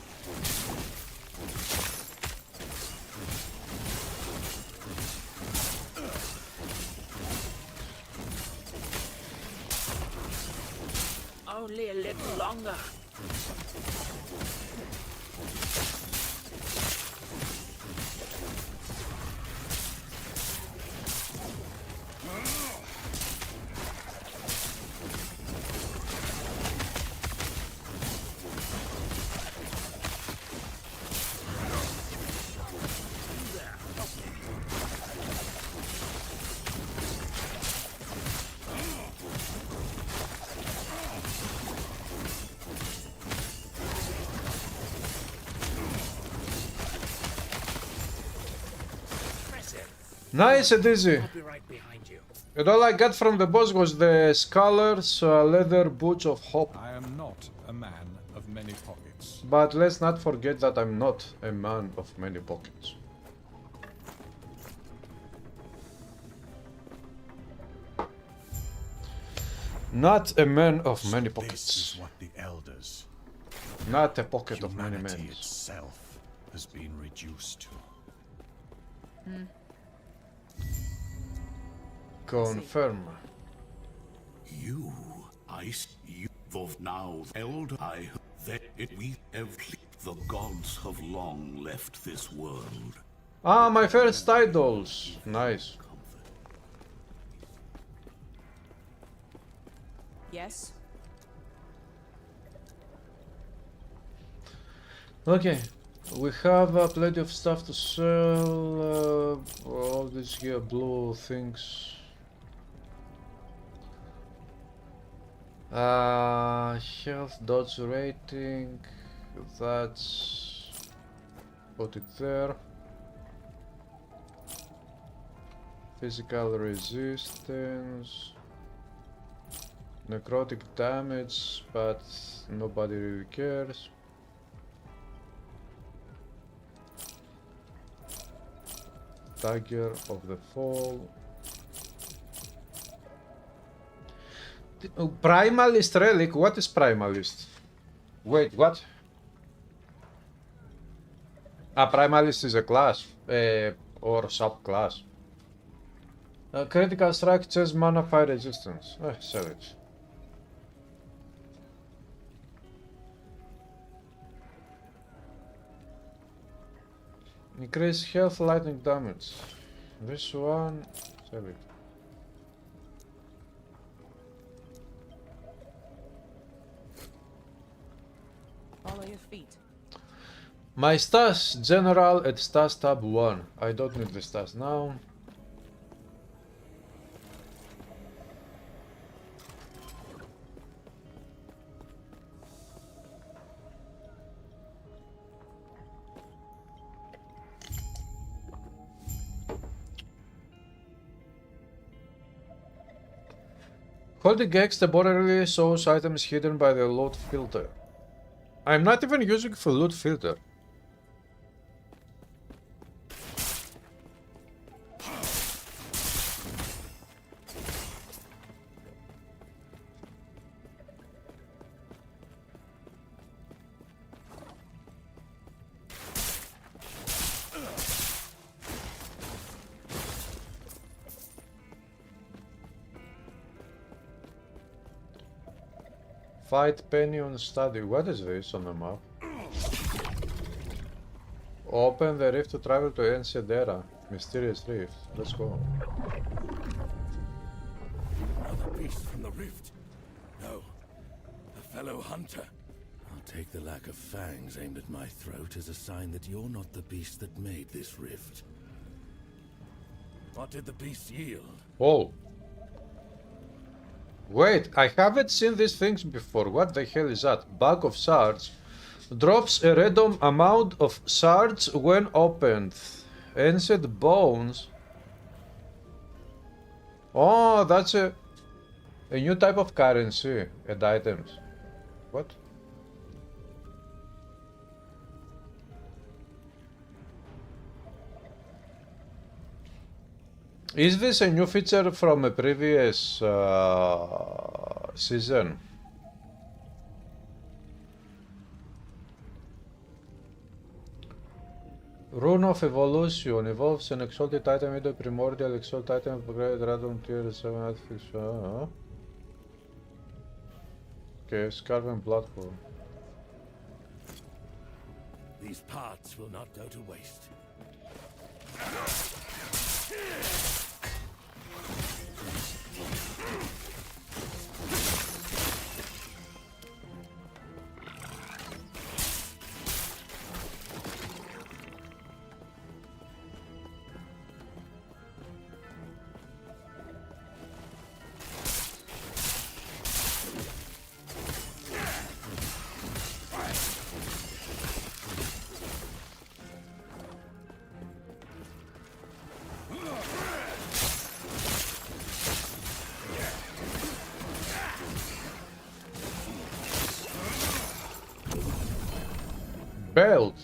Only a little longer. Nice and easy. I'll be right behind you. And all I got from the boss was the scholars, leather boots of hope. I am not a man of many pockets. But let's not forget that I'm not a man of many pockets. Not a man of many This pockets. is what the elders, Not a pocket of many humanity men. itself, has been reduced to. Confirm. You, of now, elder, that we have, the gods have long left this world. Ah, my first idols. Nice. Yes? Okay. We have plenty of stuff to sell. All these here blue things. Health dodge rating. That's. Put it there. Physical resistance. Necrotic damage, but nobody really cares. Dagger of the Fall. Primalist relic? What is primalist? Wait, what? Primalist is a class or subclass. Critical strike chest mana fire resistance. Sell it. Increase health, lightning damage. This one, sell it. Follow your feet. My stats, general at stats tab 1. I don't need the stats now. Holding X temporarily shows items hidden by the loot filter. I'm not even using the loot filter. Fight Penny on study. What is this on the map? Open the rift to travel to ancient era. Mysterious rift. Let's go. Another beast from the rift. No, a fellow hunter. I'll take the lack of fangs aimed at my throat as a sign that you're not the beast that made this rift. What did the beast yield? Oh. Wait, I haven't seen these things before. What the hell is that? Bag of shards. Drops a random amount of shards when opened. Ancient bones. Oh, that's a new type of currency and items. What? Is this a new feature from a previous season? Rune of Evolution evolves an exalted item into a primordial exalted item upgrade random tier 7 artifact. Okay, Scarven platform. These parts will not go to waste. Belt.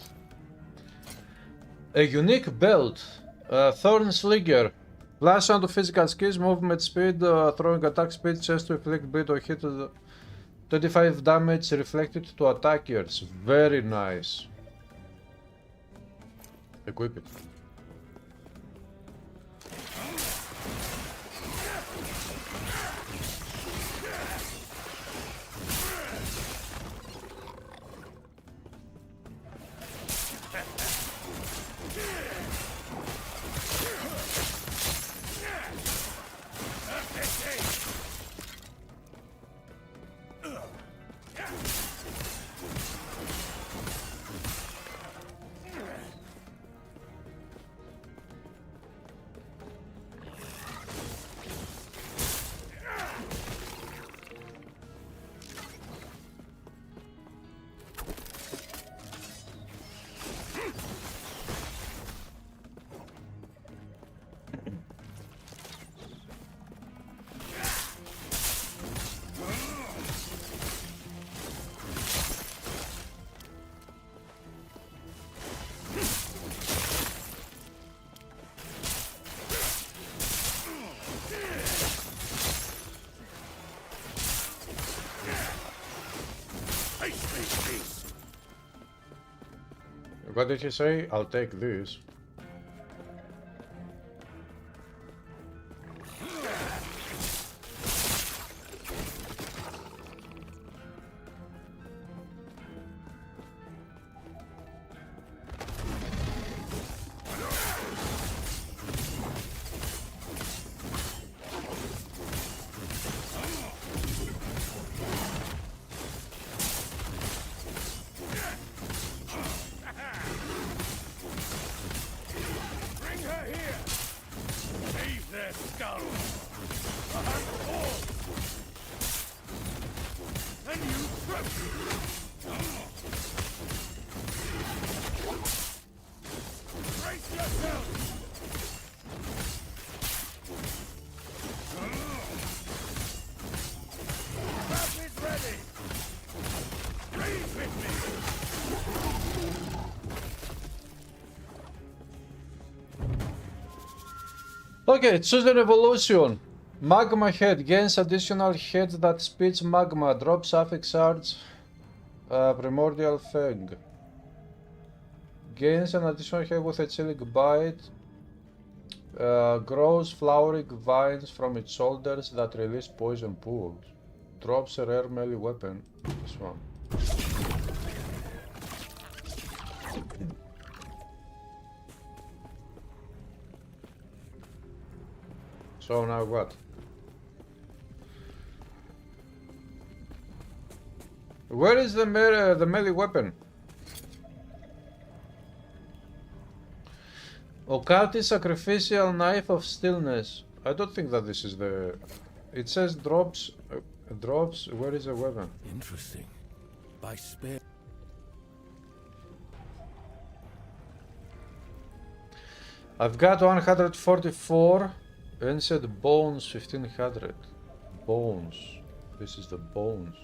A unique belt. Thorn Slinger. Plus on to physical skills, movement speed, throwing attack speed, chest to inflict bleed or hit 25 damage reflected to attackers. Very nice. Equip it. What did he say? I'll take this. Okay, choose an evolution. Magma head gains additional head that spits magma, drops affix shards, primordial fang. Gains an additional head with a chilling bite. Grows flowering vines from its shoulders that release poison pools. Drops a rare melee weapon. This one. So now what? Where is the melee weapon? Occult sacrificial knife of stillness. I don't think that this is the... It says drops... drops... Where is the weapon? Interesting. By spare... I've got 144 and said bones 1500. Bones. This is the bones.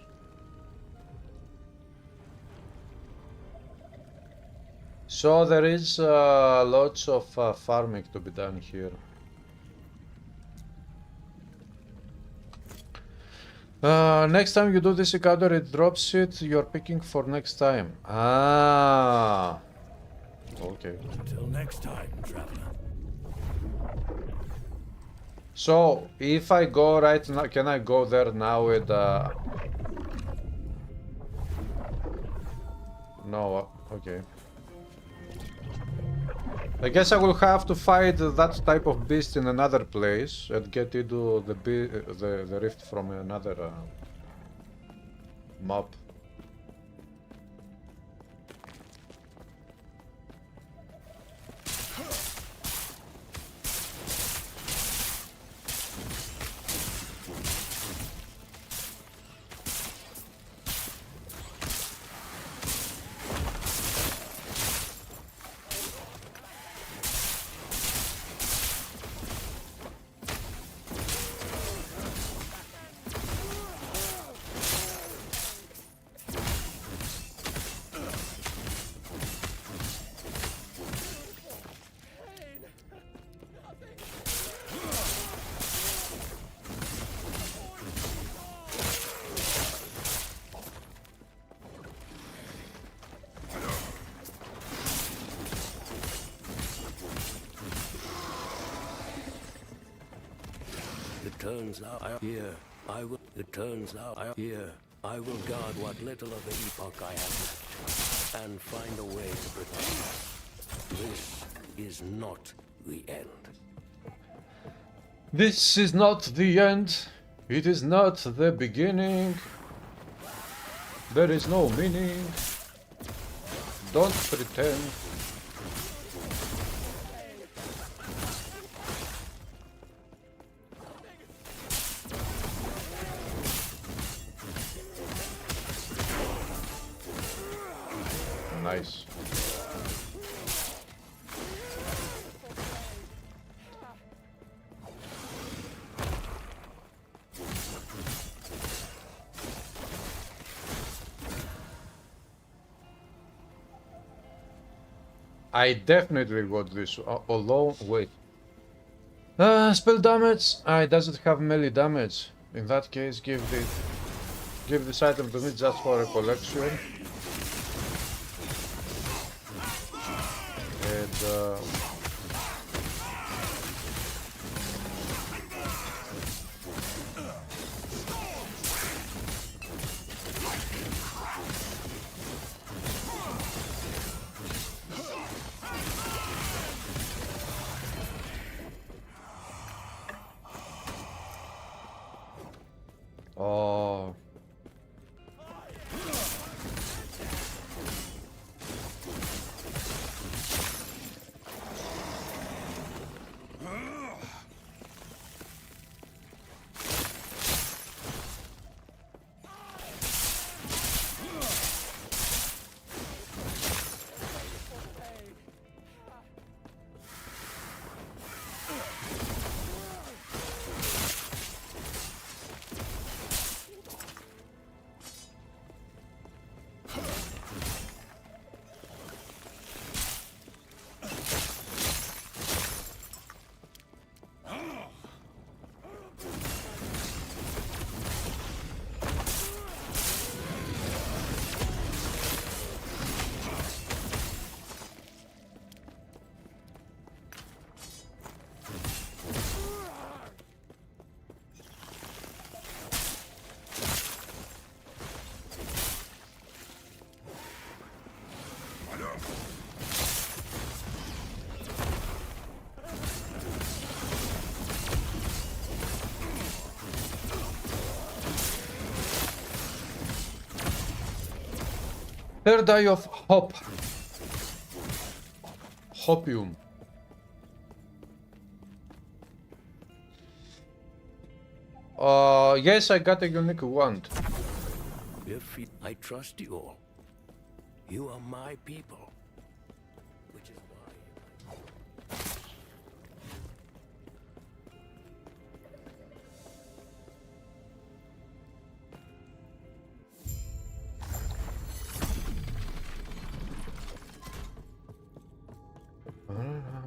So there is lots of farming to be done here. Next time you do this encounter, it drops it you're picking for next time. Ah, okay. Until next time, traveler. So if I go right now, can I go there now with no, okay. I guess I will have to fight that type of beast in another place and get into the rift from another map. Turns out I here. I will. It turns out I here. I will guard what little of the epoch I have left, and find a way to protect it. This is not the end. This is not the end. It is not the beginning. There is no meaning. Don't pretend. Nice. I definitely got this, although, wait. Spell damage? It doesn't have melee damage. In that case, give this item to me just for a collection. The... Oh. Third eye of Hop. Hopium. Yes, I got a unique wand. If I trust you all, you are my people, which is why.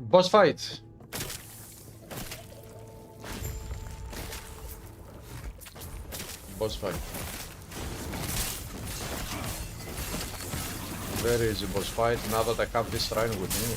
Boss fight. Boss fight. Very easy boss fight now that I have this shrine with me.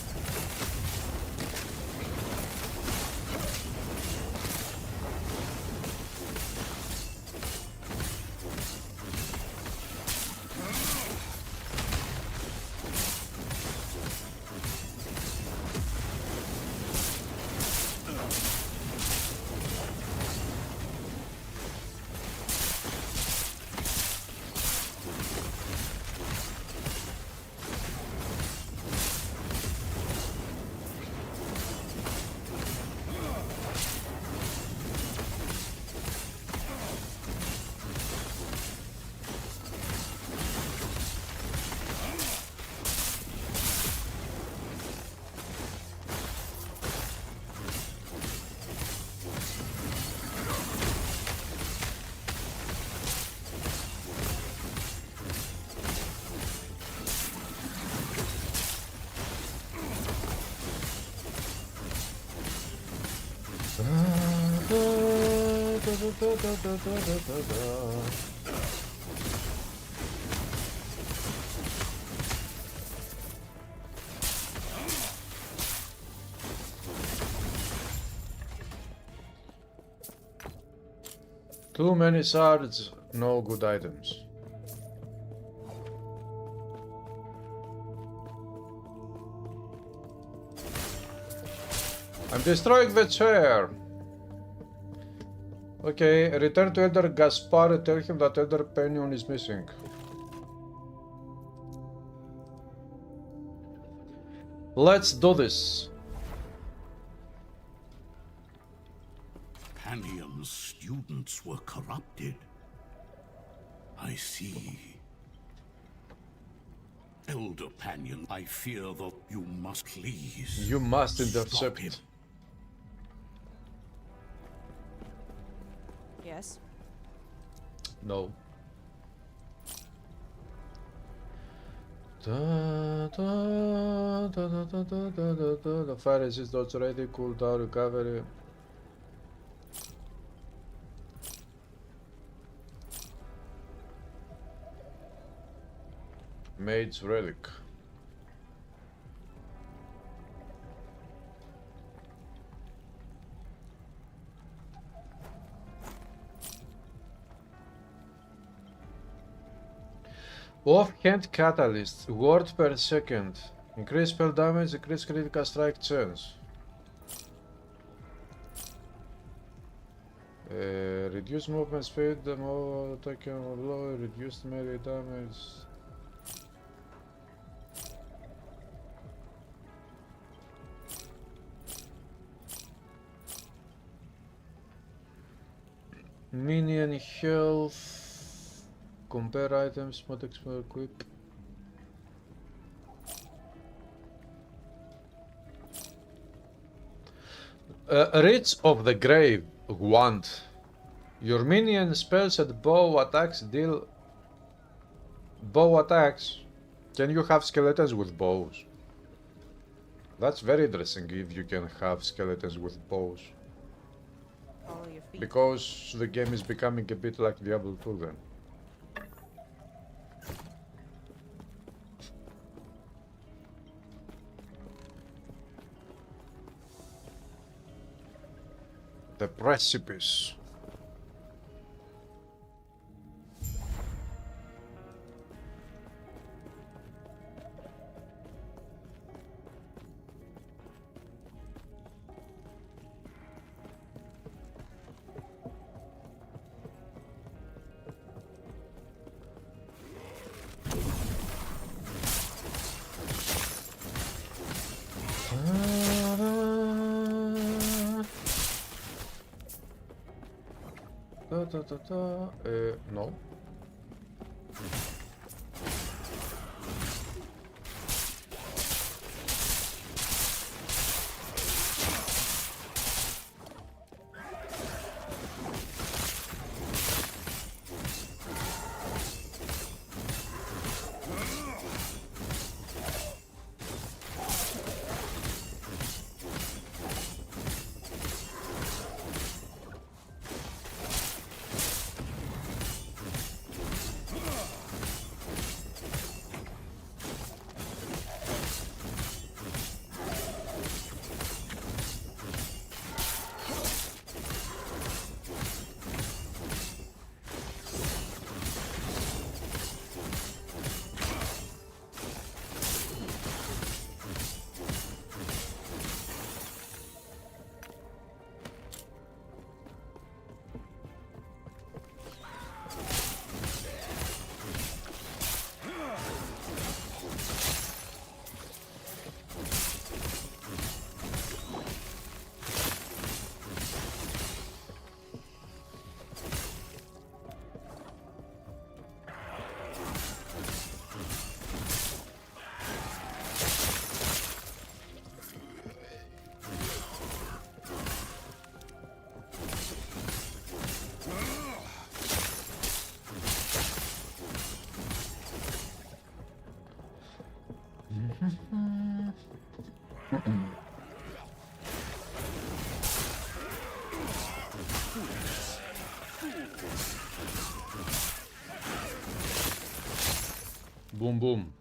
Too many shards, no good items. I'm destroying the chair. Okay, return to Elder Gaspar and tell him that Elder Penion is missing. Let's do this. Panion's students were corrupted. I see. Elder Panion, I fear that you must please. You must stop intercept him. Yes. No. The fire resist dodge ready, cooldown recovery. Mage's relic. Offhand catalyst, word per second. Increase spell damage, increase critical strike chance. Reduce movement speed, the more taken blow, reduced melee damage. Minion health. Compare items, mod expert equip. Reach of the Grave Wand. Your minion spells and bow attacks deal bow attacks. Can you have skeletons with bows? That's very interesting if you can have skeletons with bows. Follow your feet. Because the game is becoming a bit like Diablo 2 then. The precipice. No. Boom boom.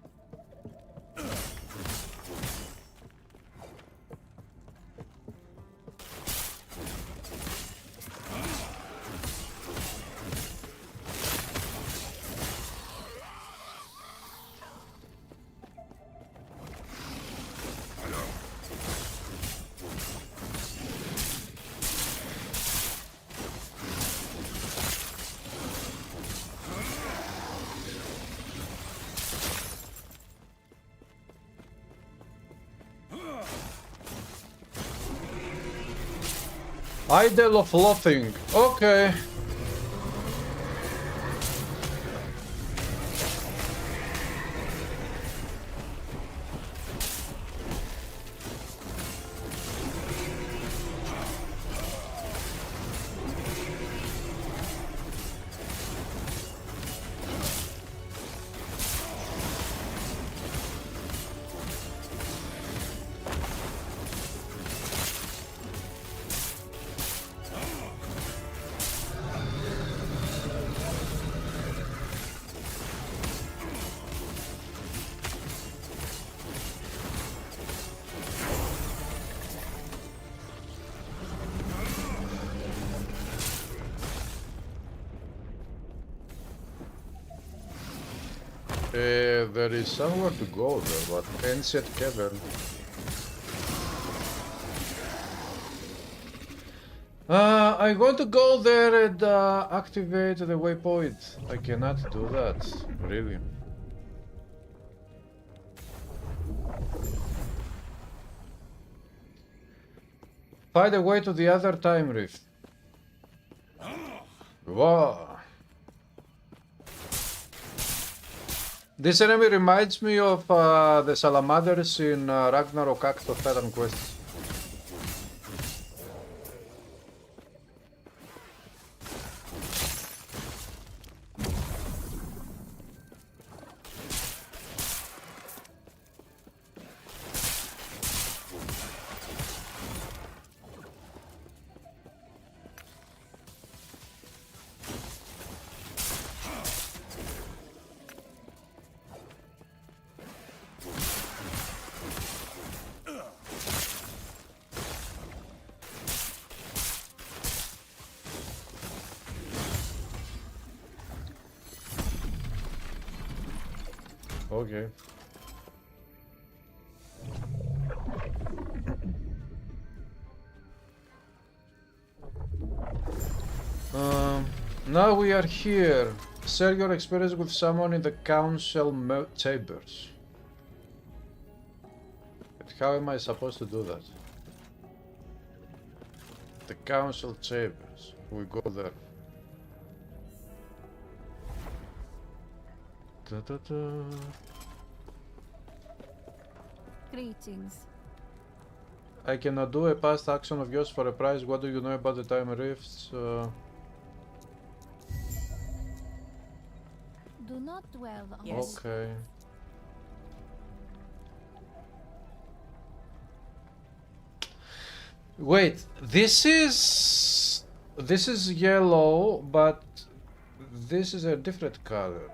Idol of Loathing. Okay. There is somewhere to go there, but ancient cavern. I want to go there and activate the waypoint. I cannot do that, really. Find a way to the other time rift. Wow. This enemy reminds me of the salamanders in Ragnarok Act of Titan Quest. Okay. Now we are here. Share your experience with someone in the council chambers. But how am I supposed to do that? The council chambers. We go there. Da, da, da. Greetings. I cannot do a past action of yours for a price. What do you know about the time rifts? Do not dwell on Okay. Wait, this is yellow, but this is a different color.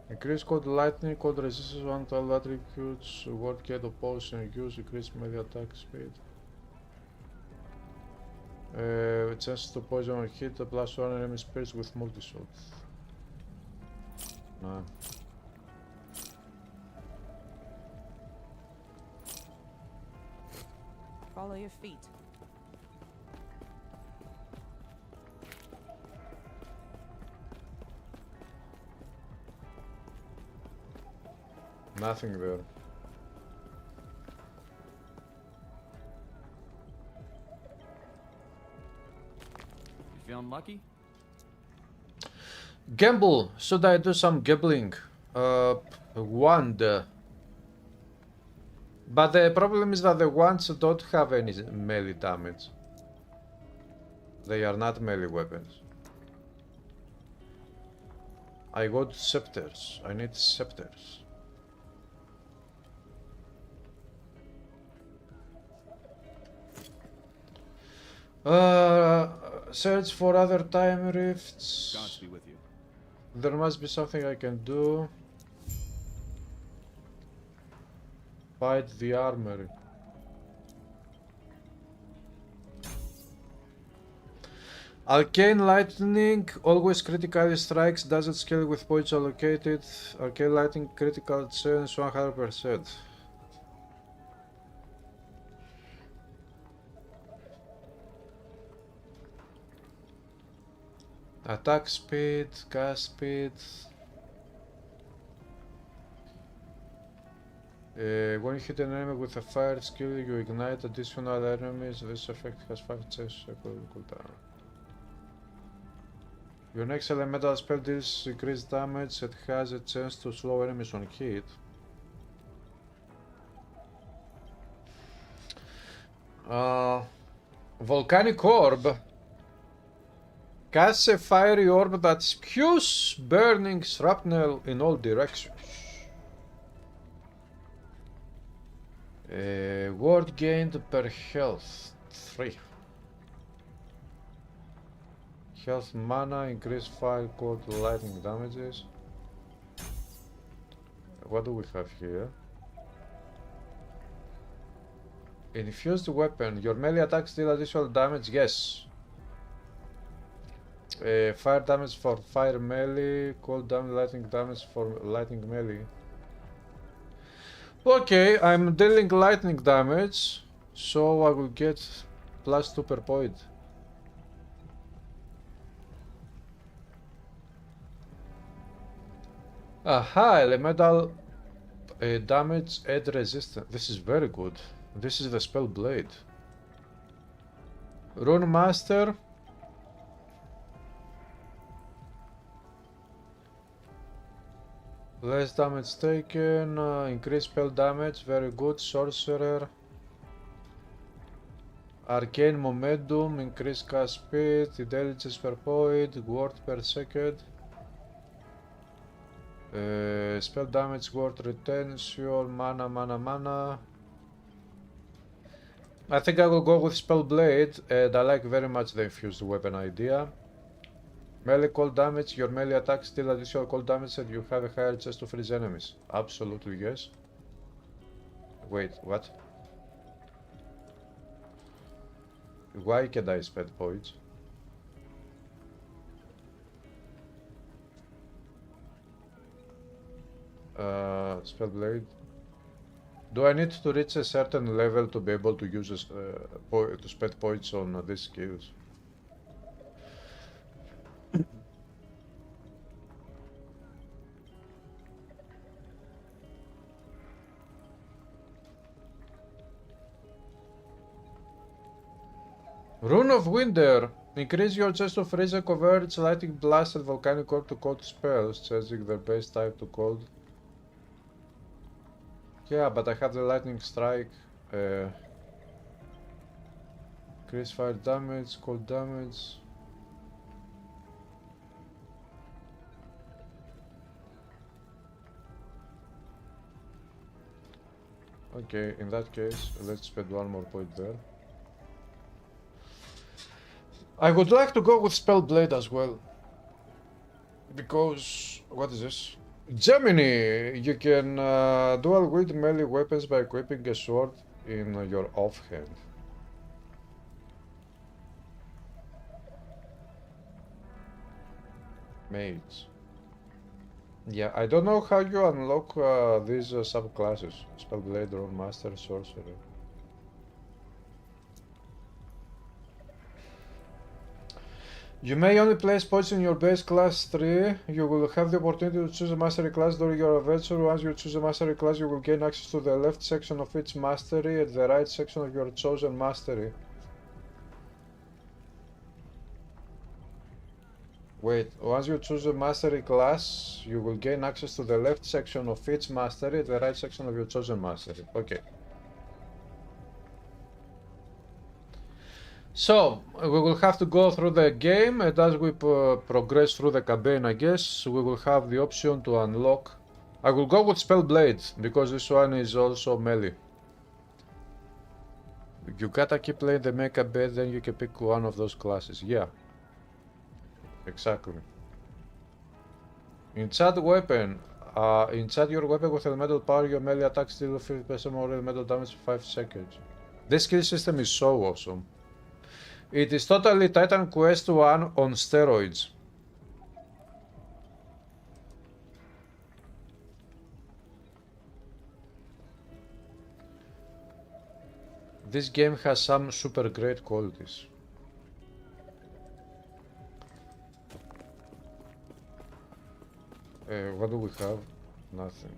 Increase code lightning, code resistance, one to all attributes, word gate opposing use, increase melee attack speed. Chance to poison or hit, plus one enemy spirits with multi-shot. No. Follow your feet. Nothing there. You feeling lucky? Gamble. Should I do some gambling? Wand. But the problem is that the wands don't have any melee damage. They are not melee weapons. I got scepters. I need scepters. Search for other time rifts. Gods be with you. There must be something I can do. Fight the armory. Arcane lightning always critically strikes, doesn't scale with points allocated. Arcane lightning critical chance 100%. Attack speed, cast speed. When you hit an enemy with a fire skill, you ignite additional enemies. This effect has 5 chances to cooldown. Your next elemental spell deals increased damage and has a chance to slow enemies on hit. Volcanic Orb. Casts a fiery orb that spews burning shrapnel in all directions. Word gained per health 3. Health mana, increase fire code lightning damages. What do we have here? Infused weapon. Your melee attacks deal additional damage. Yes. Fire damage for fire melee, cold damage, lightning damage for lightning melee. Okay, I'm dealing lightning damage, so I will get +2 per point. Aha, elemental damage and resistance. This is very good. This is the spell blade. Rune Master. Less damage taken, increased spell damage, very good. Sorcerer. Arcane momentum, increased cast speed, intelligence per point, word per second. Spell damage, word retention, mana. I think I will go with Spell Blade, and I like very much the infused weapon idea. Melee cold damage, your melee attacks deal additional cold damage and you have a higher chance to freeze enemies. Absolutely yes. Wait, what? Why can I spend points? Spell Blade. Do I need to reach a certain level to be able to use to spend points on these skills? Rune of Winter. Increase your chance to freeze and convert lightning blast and volcanic orb to cold spells, changing their base type to cold. Yeah, but I have the lightning strike. Increase fire damage, cold damage. Okay, in that case, let's spend one more point there. I would like to go with Spell Blade as well. Because, what is this? Gemini! You can dual wield melee weapons by equipping a sword in your offhand. Mage. Yeah, I don't know how you unlock these subclasses. Spell Blade, Rune Master, Sorcerer. You may only place points in your base class 3. You will have the opportunity to choose a mastery class during your adventure. Once you choose a mastery class, you will gain access to the left section of each mastery and the right section of your chosen mastery. Wait, once you choose a mastery class, you will gain access to the left section of each mastery and the right section of your chosen mastery. Okay. So, we will have to go through the game, and as we progress through the campaign, I guess, we will have the option to unlock... I will go with Spell Blade, because this one is also melee. You gotta keep playing the main campaign, then you can pick one of those classes. Yeah. Exactly. Enchant weapon. Enchant your weapon with elemental power, your melee attacks deal 50% more elemental damage for 5 seconds. This skill system is so awesome. It is totally Titan Quest 1 on steroids. This game has some super great qualities. What do we have? Nothing.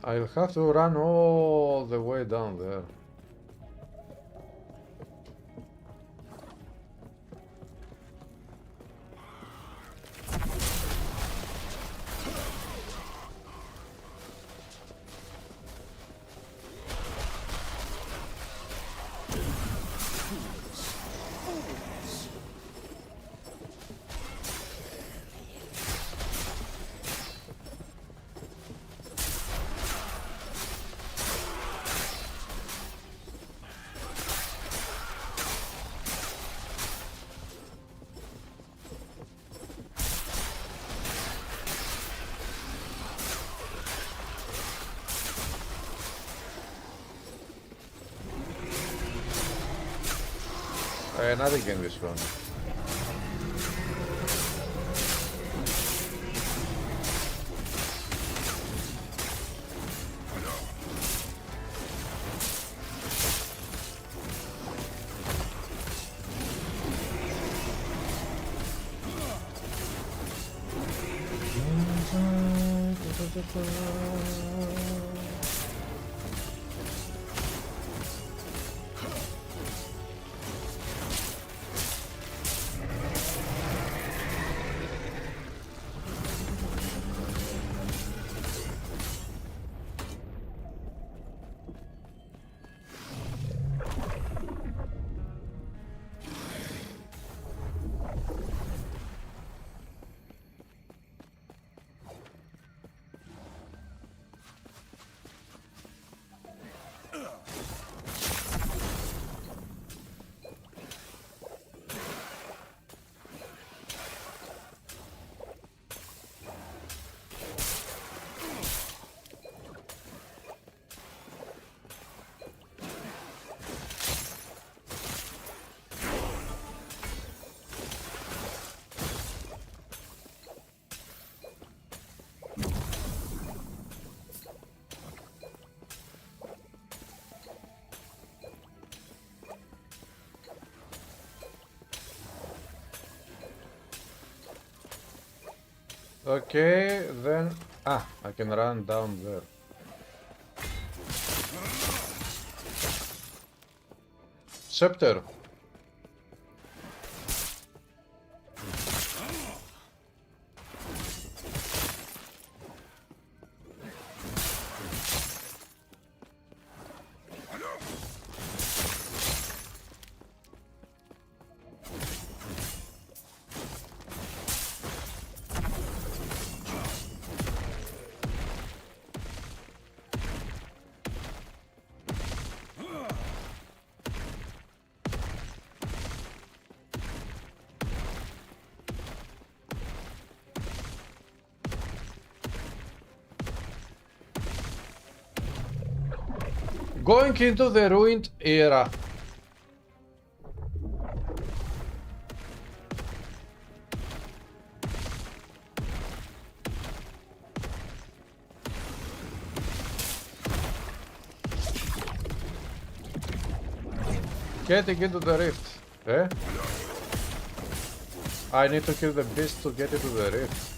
I'll have to run all the way down there. Nothing in this one. Okay, then... Ah, I can run down there. Scepter. Going into the ruined era. Getting into the rift. Eh? I need to kill the beast to get into the rift.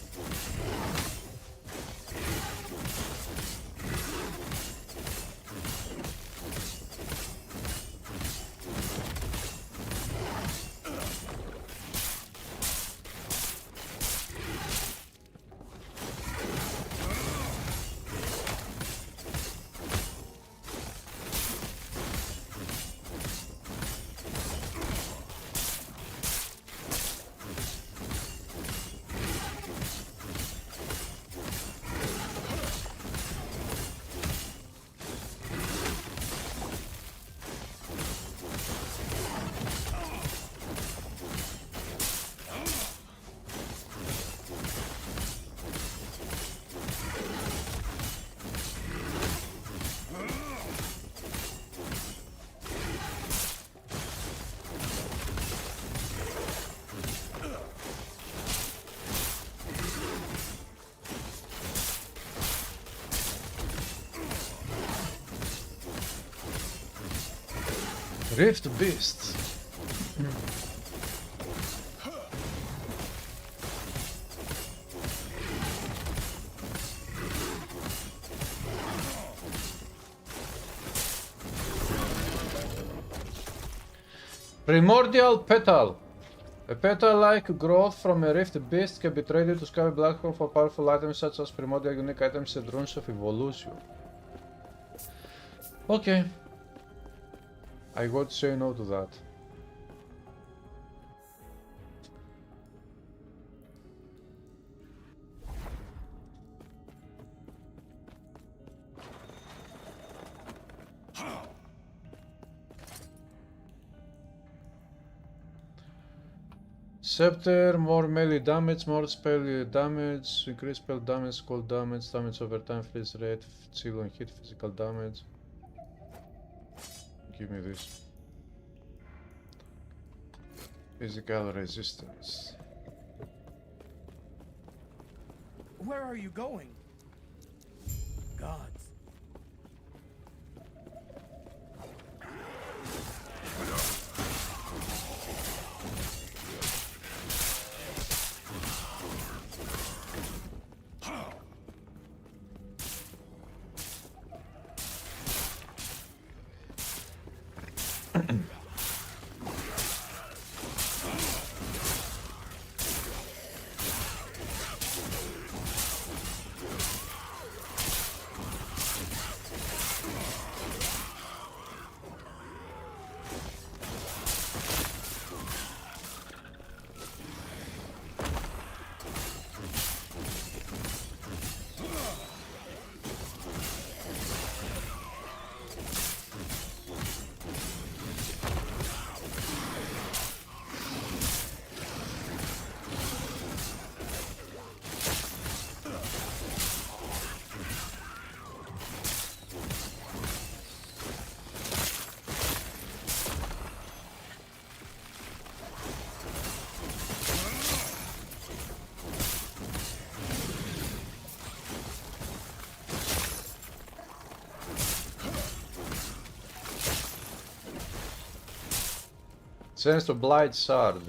Rift Beasts. Primordial Petal. A petal-like growth from a Rift Beast can be traded to Sky Black Hole for powerful items such as primordial unique items and runes of evolution. Okay. I got to say no to that. Scepter, more melee damage, more spell damage, increase spell damage, cold damage, damage over time, freeze rate, chill on hit, physical damage. Give me this. Physical resistance. Where are you going? Gods. Sense to Blight Shard.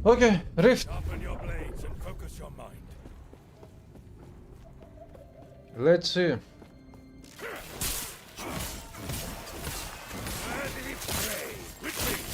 Okay, Rift. Sharpen your blades and focus your mind. Let's see. Early prey. Retreat.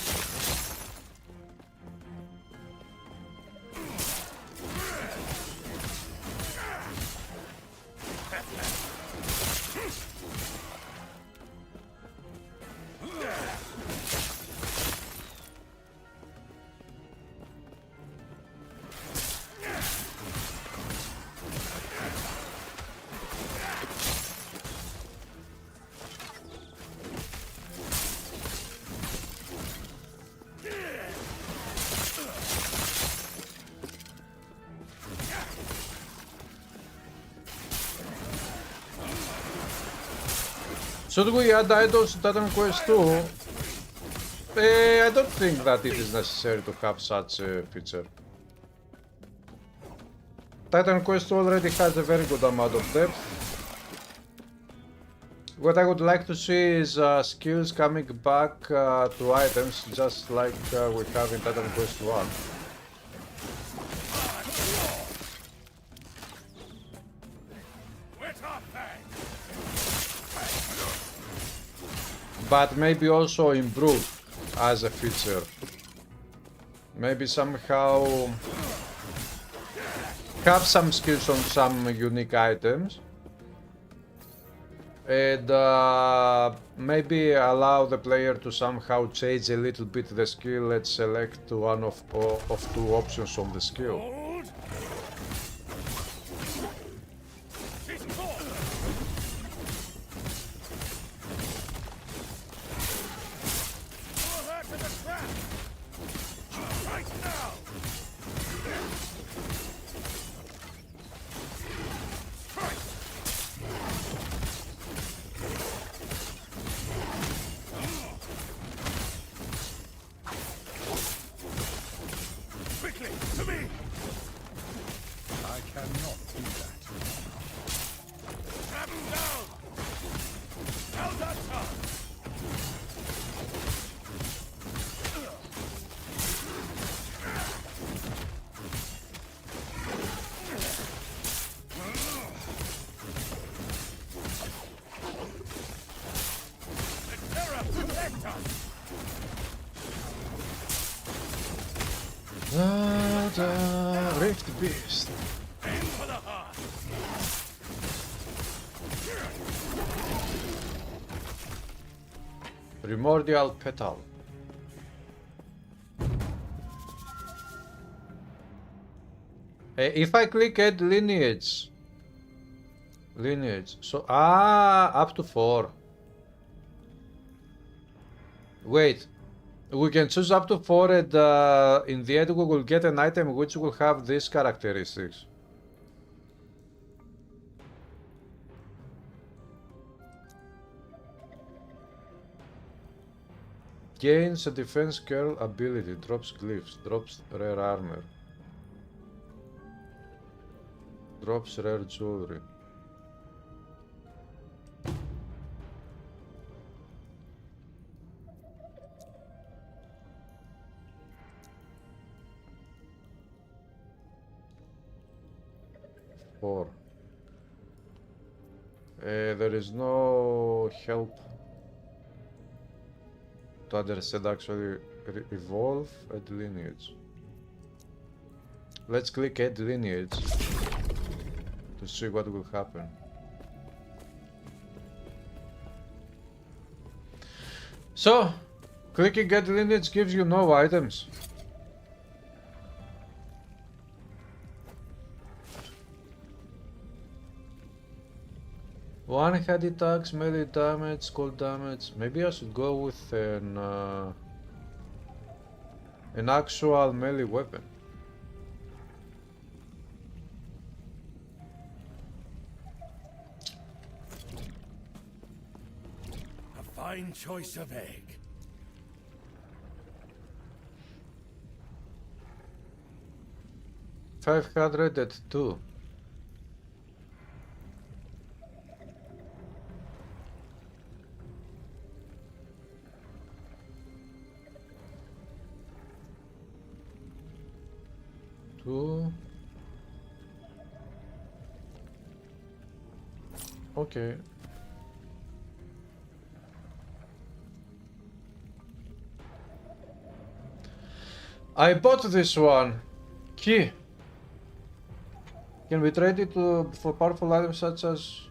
Should we add idols to Titan Quest 2? I don't think that it is necessary to have such a feature. Titan Quest 2 already has a very good amount of depth. What I would like to see is skills coming back to items, just like we have in Titan Quest 1. But maybe also improved as a feature. Maybe somehow have some skills on some unique items and maybe allow the player to somehow change a little bit the skill and select one of two options on the skill. Rift Beast. Primordial Petal. If I click add lineage, so up to 4. Wait, We can choose up to 4 and in the end we will get an item which will have these characteristics. Gains a defense girl ability, drops glyphs, drops rare armor, drops rare jewelry. There is no help to understand actually evolve add lineage. Let's click add lineage to see what will happen. So, clicking add lineage gives you no items. One-handed attacks, melee damage, cold damage. Maybe I should go with an actual melee weapon. A fine choice of egg. $502. Okay. I bought this one. Key. Can we trade it for powerful items such as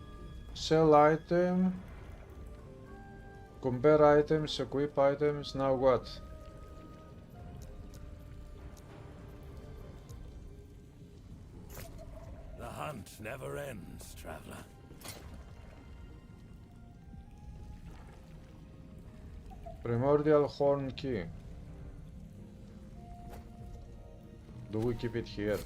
sell item, compare items, equip items? Now what? The hunt never ends, traveler. Primordial horn key. Do we keep it here?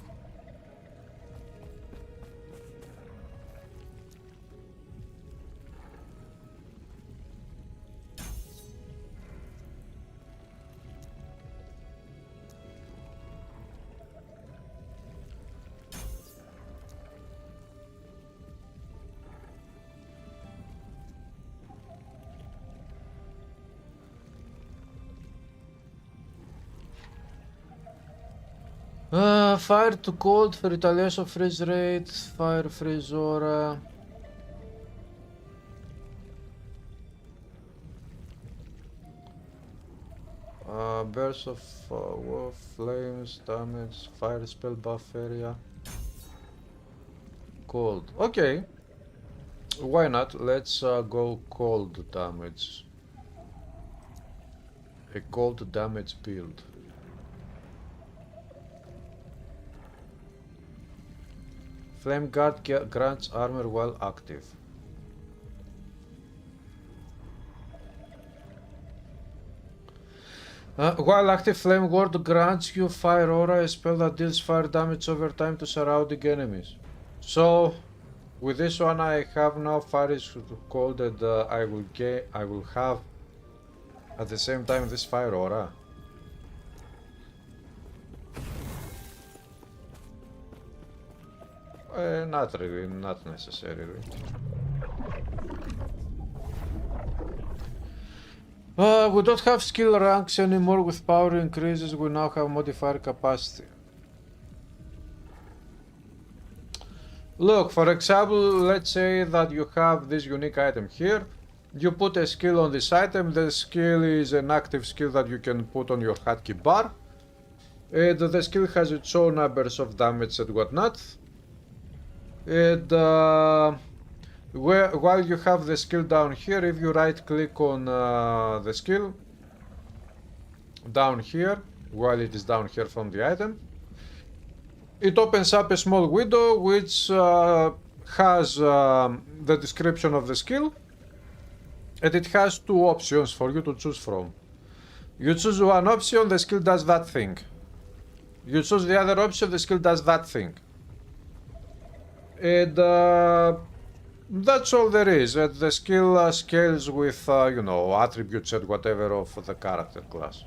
Fire to cold for retaliation freeze rate, fire freeze aura. Burst of flames, damage, fire spell buff area. Cold. Okay. Why not? Let's go cold damage. A cold damage build. Flame Guard grants armor while active. While active, Flame Guard grants you Fire Aura, a spell that deals fire damage over time to surrounding enemies. So, with this one I have now Fire is cold and I will have at the same time this Fire Aura. Not really, not necessarily. We don't have skill ranks anymore with power increases, we now have modifier capacity. Look, for example, let's say that you have this unique item here. You put a skill on this item, the skill is an active skill that you can put on your hotkey bar. And the skill has its own numbers of damage and whatnot. And while you have the skill down here, if you right click on the skill down here, while it is down here from the item, it opens up a small window which has the description of the skill, and it has two options for you to choose from. You choose one option, the skill does that thing. You choose the other option, the skill does that thing. And that's all there is. The skill scales with, you know, attributes and whatever of the character class.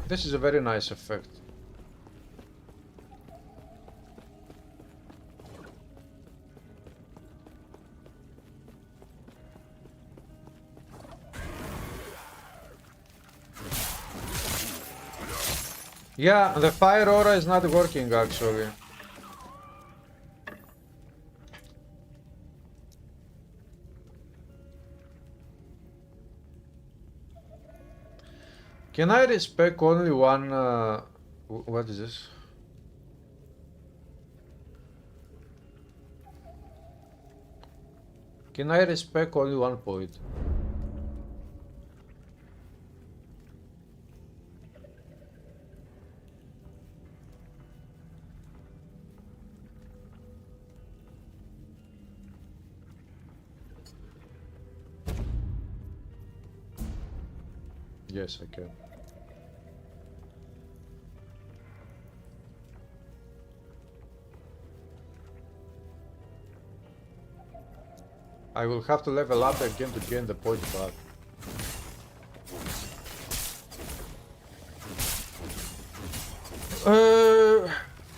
This is a very nice effect. Yeah, the fire aura is not working actually. Can I respec only one, what is this? Can I respec only one point? Yes, I can. I will have to level up again to gain the point back.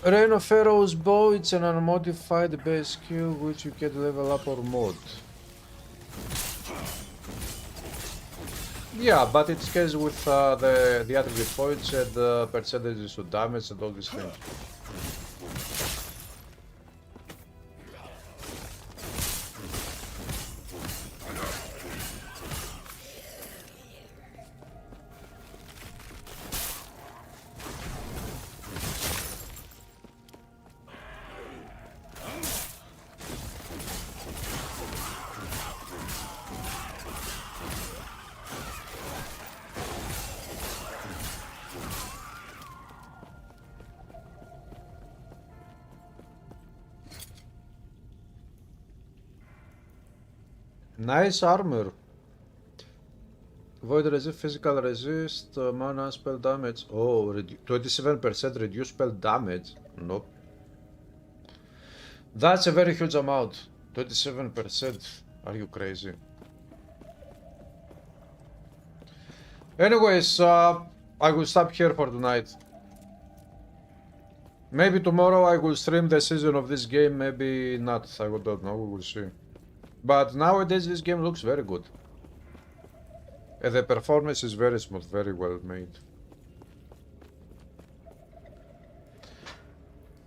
Rain of Pharaoh's bow, it's an unmodified base skill which you can level up or mod. Yeah, but it scales with the attribute points and percentages to damage and all these things. Nice armor. Void resist, physical resist, mana spell damage. Oh, 27% reduce spell damage. Nope. That's a very huge amount. 27%. Are you crazy? Anyways, I will stop here for tonight. Maybe tomorrow I will stream the season of this game, maybe not. I don't know, we will see. But nowadays this game looks very good. And the performance is very smooth, very well made.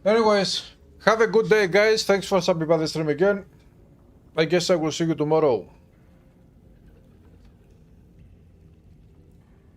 Anyways, have a good day guys. Thanks for stopping by the stream again. I guess I will see you tomorrow.